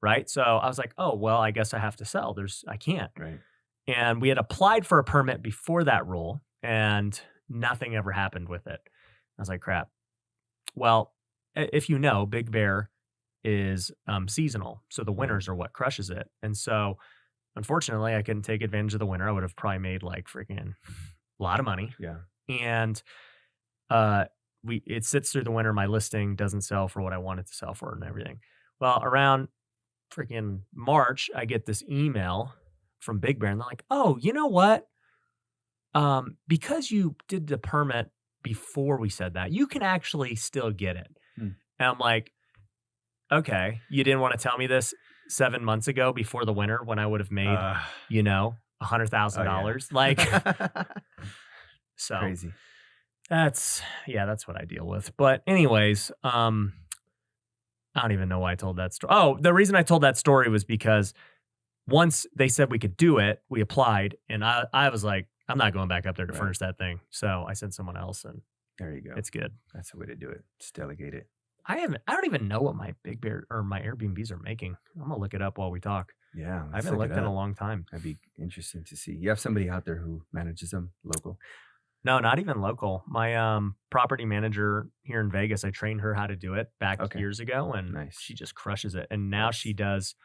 Right. So I was like, oh, well, I guess I have to sell. I can't. Right. And we had applied for a permit before that rule and nothing ever happened with it. I was like, crap. Well, if Big Bear is seasonal. So the winters are what crushes it. And so unfortunately I couldn't take advantage of the winter. I would have probably made like freaking a lot of money. Yeah. And it sits through the winter. My listing doesn't sell for what I want it to sell for and everything. Well, around freaking March, I get this email from Big Bear and they're like, oh, you know what? Because you did the permit before we said that, you can actually still get it. And I'm like, okay, you didn't want to tell me this 7 months ago before the winter when I would have made, $100,000. Like, so crazy. That's what I deal with. But anyways, I don't even know why I told that story. Oh, the reason I told that story was because once they said we could do it, we applied, and I was like, I'm not going back up there to furnish that thing. So I sent someone else, and there you go. It's good. That's the way to do it. Just delegate it. I don't even know what my Big Bear or my Airbnbs are making. I'm gonna look it up while we talk. Yeah, I haven't looked in a long time. That'd be interesting to see. You have somebody out there who manages them local? No, not even local. My property manager here in Vegas, I trained her how to do it back years ago, and she just crushes it. And now she does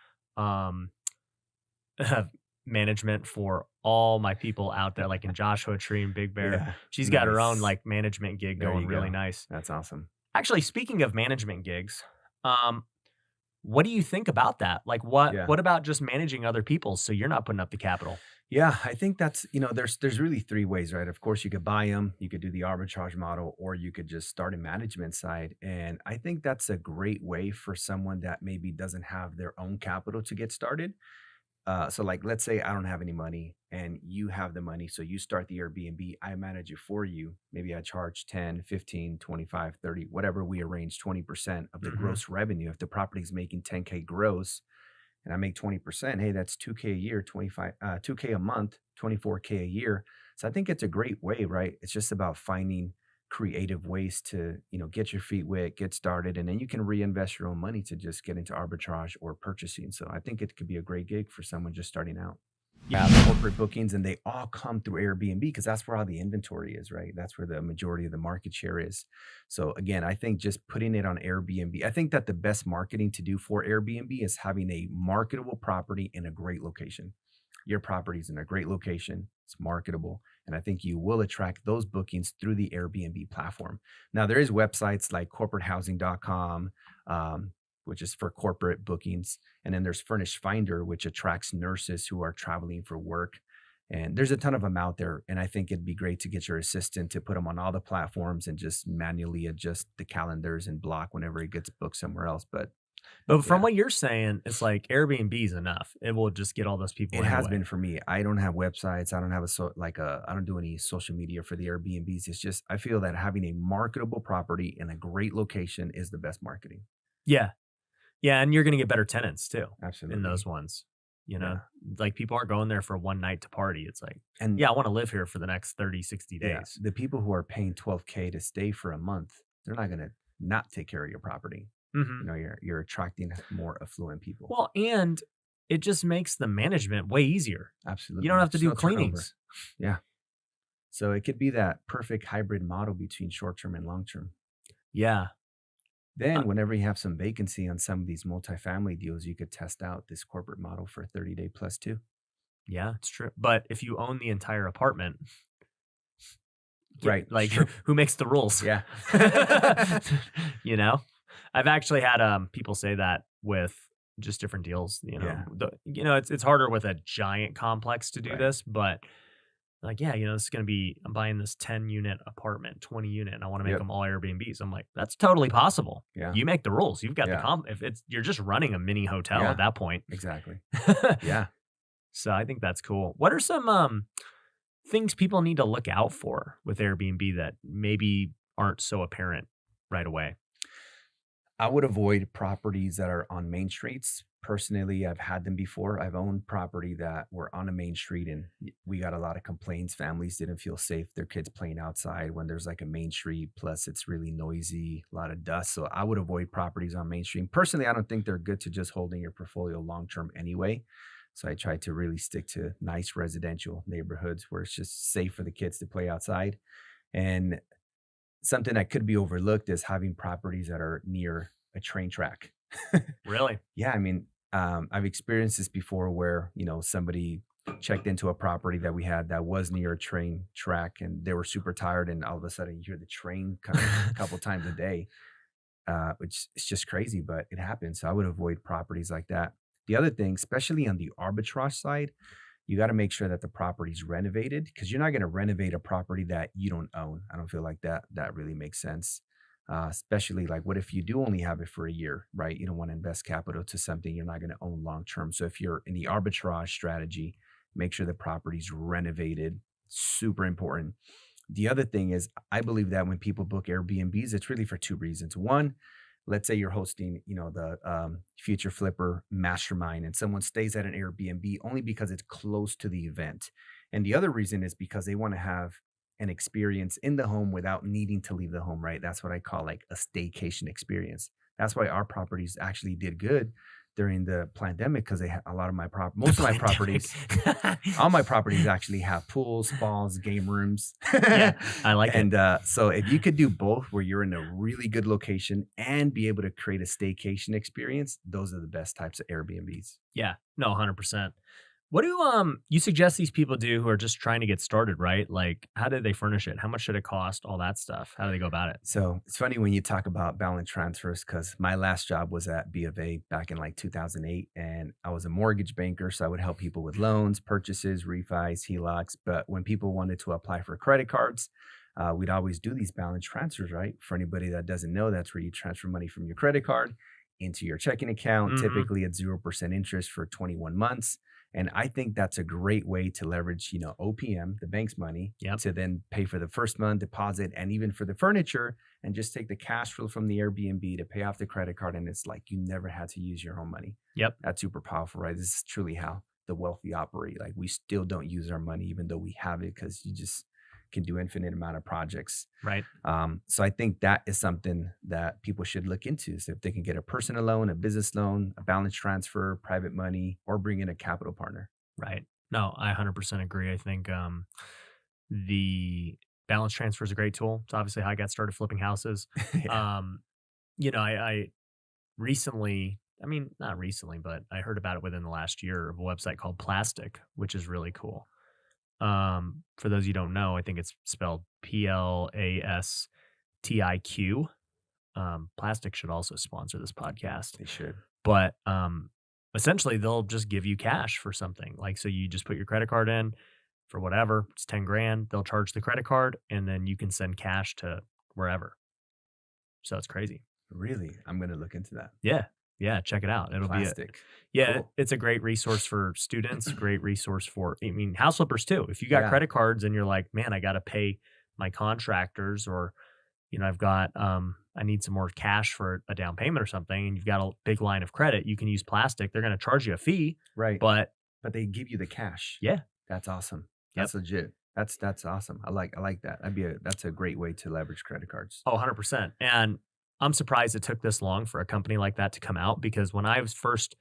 management for all my people out there, like in Joshua Tree and Big Bear. Yeah, she's got her own like management gig going really nice. That's awesome. Actually, speaking of management gigs, what do you think about that? Like what about just managing other people so you're not putting up the capital? Yeah, I think that's, there's really 3 ways, right? Of course, you could buy them, you could do the arbitrage model, or you could just start a management side. And I think that's a great way for someone that maybe doesn't have their own capital to get started. So like, let's say I don't have any money and you have the money. So you start the Airbnb, I manage it for you. Maybe I charge 10, 15, 25, 30, whatever we arrange, 20% of the gross revenue. If the property's making 10K gross and I make 20%, hey, that's 2K a year, 2K a month, 24K a year. So I think it's a great way, right? It's just about finding creative ways to, get your feet wet, get started, and then you can reinvest your own money to just get into arbitrage or purchasing. So I think it could be a great gig for someone just starting out. Yeah, the corporate bookings, and they all come through Airbnb because that's where all the inventory is, right? That's where the majority of the market share is. So again, I think just putting it on Airbnb, I think that the best marketing to do for Airbnb is having a marketable property in a great location. Your property's in a great location, it's marketable, and I think you will attract those bookings through the Airbnb platform. Now, there is websites like corporatehousing.com, which is for corporate bookings. And then there's Furnish Finder, which attracts nurses who are traveling for work. And there's a ton of them out there. And I think it'd be great to get your assistant to put them on all the platforms and just manually adjust the calendars and block whenever it gets booked somewhere else. But But from what you're saying, it's like Airbnb is enough. It will just get all those people. It has been for me. I don't have websites. I don't have I don't do any social media for the Airbnbs. It's just I feel that having a marketable property in a great location is the best marketing. Yeah. Yeah, and you're going to get better tenants too. Absolutely. In those ones. Like people aren't going there for one night to party. It's like, And I want to live here for the next 30, 60 days. the people who are paying $12K to stay for a month, they're not going to not take care of your property. Mm-hmm. You're attracting more affluent people. Well, and it just makes the management way easier. Absolutely. You don't have to There's do no turnover. cleanings. Yeah. So it could be that perfect hybrid model between short-term and long-term. Yeah. Then whenever you have some vacancy on some of these multifamily deals, you could test out this corporate model for 30-day plus too. Yeah, it's true. But if you own the entire apartment, Right. like True. who makes the rules? Yeah. I've actually had people say that with just different deals. Yeah. It's harder with a giant complex to do Right. this, but like, this is going to be, I'm buying this 10 unit apartment, 20 unit, and I want to make Yep. them all Airbnbs. I'm like, that's totally possible. Yeah. You make the rules. You've got Yeah. you're just running a mini hotel Yeah. at that point. Exactly. Yeah. So I think that's cool. What are some things people need to look out for with Airbnb that maybe aren't so apparent right away? I would avoid properties that are on main streets. Personally, I've had them before. I've owned property that were on a main street and we got a lot of complaints. Families didn't feel safe. Their kids playing outside when there's like a main street. Plus it's really noisy, a lot of dust. So I would avoid properties on main street. Personally, I don't think they're good to just hold in your portfolio long-term anyway. So I try to really stick to nice residential neighborhoods where it's just safe for the kids to play outside. And something that could be overlooked is having properties that are near a train track. Really? Yeah, I mean, I've experienced this before where, somebody checked into a property that we had that was near a train track and they were super tired and all of a sudden you hear the train coming a couple times a day, which is just crazy, but it happens. So I would avoid properties like that. The other thing, especially on the arbitrage side, you got to make sure that the property's renovated because you're not going to renovate a property that you don't own. I don't feel like that really makes sense. Especially like what if you do only have it for a year, right? You don't want to invest capital to something you're not going to own long term. So if you're in the arbitrage strategy, make sure the property's renovated. Super important. The other thing is I believe that when people book Airbnbs, it's really for two reasons. One, let's say you're hosting, the Future Flipper Mastermind and someone stays at an Airbnb only because it's close to the event. And the other reason is because they want to have an experience in the home without needing to leave the home, right? That's what I call like a staycation experience. That's why our properties actually did good during the pandemic because they had a lot of most of my properties, all my properties actually have pools, spas, game rooms. Yeah, I like it. And so if you could do both where you're in a really good location and be able to create a staycation experience, those are the best types of Airbnbs. Yeah, no, 100%. What do you suggest these people do who are just trying to get started, right? Like, how did they furnish it? How much should it cost? All that stuff. How do they go about it? So it's funny when you talk about balance transfers because my last job was at B of A back in like 2008. And I was a mortgage banker. So I would help people with loans, purchases, refis, HELOCs. But when people wanted to apply for credit cards, we'd always do these balance transfers, right? For anybody that doesn't know, that's where you transfer money from your credit card into your checking account, typically at 0% interest for 21 months. And I think that's a great way to leverage, OPM, the bank's money, to then pay for the first month deposit and even for the furniture and just take the cash flow from the Airbnb to pay off the credit card. And it's like you never had to use your own money. Yep. That's super powerful, right? This is truly how the wealthy operate. Like we still don't use our money, even though we have it because you just can do infinite amount of projects. Right. So I think that is something that people should look into. So if they can get a personal loan, a business loan, a balance transfer, private money, or bring in a capital partner. Right. No, I 100% agree. I think the balance transfer is a great tool. It's obviously how I got started flipping houses. I recently, not recently, but I heard about it within the last year of a website called Plastic, which is really cool. For those you don't know, I think it's spelled PLASTIQ. Plastic should also sponsor this podcast. They should. But essentially, they'll just give you cash for something. Like, so you just put your credit card in for whatever, it's 10 grand. They'll charge the credit card and then you can send cash to wherever. So it's crazy. Really? I'm going to look into that. Yeah. Yeah, check it out. It'll Plastic. It's a great resource for students, great resource for, house flippers too. If you got credit cards and you're like, man, I got to pay my contractors, or, I've got, I need some more cash for a down payment or something, and you've got a big line of credit, you can use plastic. They're going to charge you a fee. Right. But they give you the cash. Yeah. That's awesome. That's legit. That's awesome. I like that. That's a great way to leverage credit cards. Oh, 100%. And I'm surprised it took this long for a company like that to come out, because when I was first,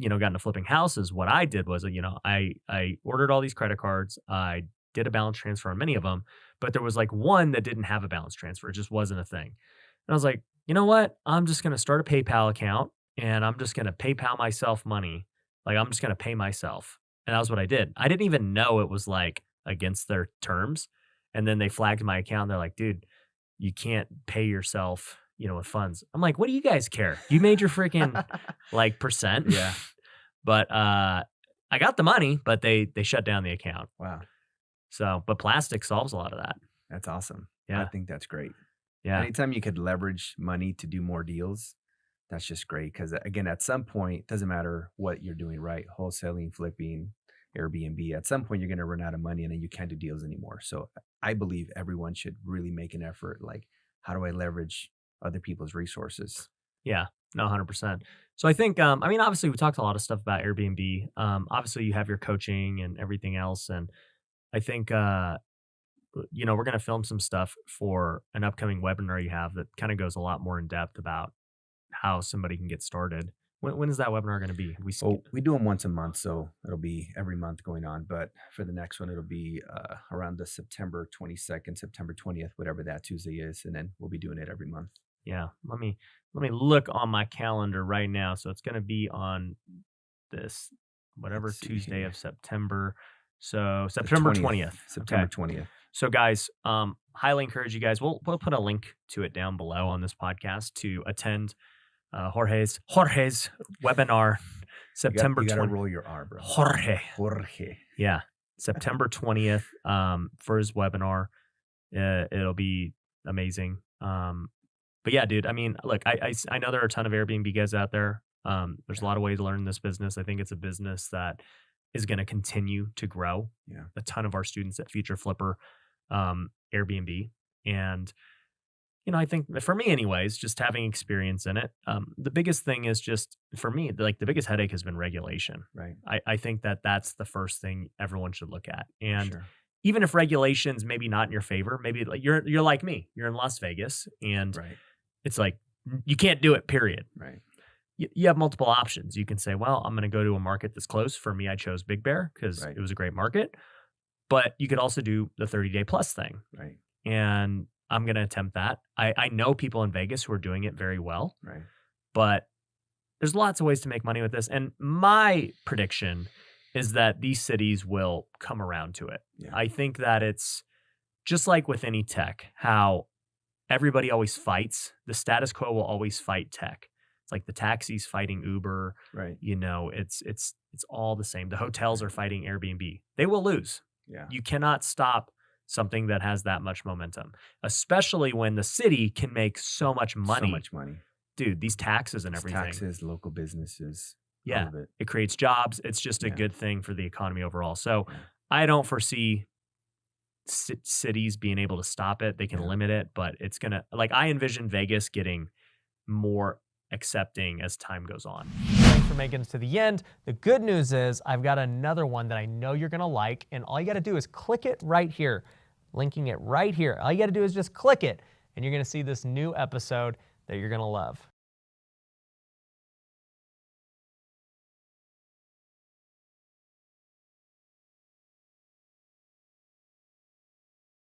got into flipping houses, what I did was, I ordered all these credit cards. I did a balance transfer on many of them, but there was like one that didn't have a balance transfer. It just wasn't a thing. And I was like, you know what? I'm just going to start a PayPal account, and I'm just going to PayPal myself money. Like, I'm just going to pay myself. And that was what I did. I didn't even know it was like against their terms. And then they flagged my account. They're like, dude, you can't pay yourself, with funds. I'm like, what do you guys care? You made your freaking like percent. Yeah. But I got the money, but they shut down the account. Wow. So, but plastic solves a lot of that. That's awesome. Yeah. I think that's great. Yeah. Anytime you could leverage money to do more deals, that's just great. Because again, at some point, it doesn't matter what you're doing, right? Wholesaling, flipping, Airbnb, at some point you're going to run out of money, and then you can't do deals anymore. So I believe everyone should really make an effort. Like, how do I leverage other people's resources? Yeah, no, 100%. So I think, obviously we talked a lot of stuff about Airbnb. Obviously you have your coaching and everything else. And I think, we're going to film some stuff for an upcoming webinar you have that kind of goes a lot more in depth about how somebody can get started. When is that webinar going to be? We do them once a month, so it'll be every month going on. But for the next one, it'll be around the September 22nd, September 20th, whatever that Tuesday is, and then we'll be doing it every month. Yeah, let me look on my calendar right now. So it's going to be on this whatever Tuesday of September. So September 20th. September 20th. So guys, highly encourage you guys. We'll put a link to it down below on this podcast to attend Jorge's webinar, September 20th. You gotta roll your R, bro. Jorge. Yeah, September 20th for his webinar. It'll be amazing. But yeah, dude, look, I know there are a ton of Airbnb guys out there. There's a lot of ways to learn this business. I think it's a business that is going to continue to grow. Yeah. A ton of our students at Future Flipper, Airbnb. And I think for me anyways, just having experience in it, the biggest thing is just for me, like the biggest headache has been regulation. Right. I think that's the first thing everyone should look at. And even if regulations maybe not in your favor, maybe like you're like me, you're in Las Vegas, and it's like, you can't do it, period. Right. You have multiple options. You can say, well, I'm going to go to a market that's close. For me, I chose Big Bear because it was a great market. But you could also do the 30-day plus thing. Right. And I'm going to attempt that. I know people in Vegas who are doing it very well. Right. But there's lots of ways to make money with this. And my prediction is that these cities will come around to it. Yeah. I think that it's just like with any tech, how everybody always fights. The status quo will always fight tech. It's like the taxis fighting Uber. Right. It's all the same. The hotels are fighting Airbnb. They will lose. Yeah. You cannot stop something that has that much momentum, especially when the city can make so much money. So much money. Dude, these taxes and everything. Taxes, local businesses. Yeah. All of it. It creates jobs. It's just a good thing for the economy overall. So I don't foresee cities being able to stop it. They can limit it, but it's going to, like, I envision Vegas getting more accepting as time goes on. Thanks for making it to the end. The good news is I've got another one that I know you're gonna like, and all you gotta do is click it right here, linking it right here. All you gotta do is just click it, and you're gonna see this new episode that you're gonna love.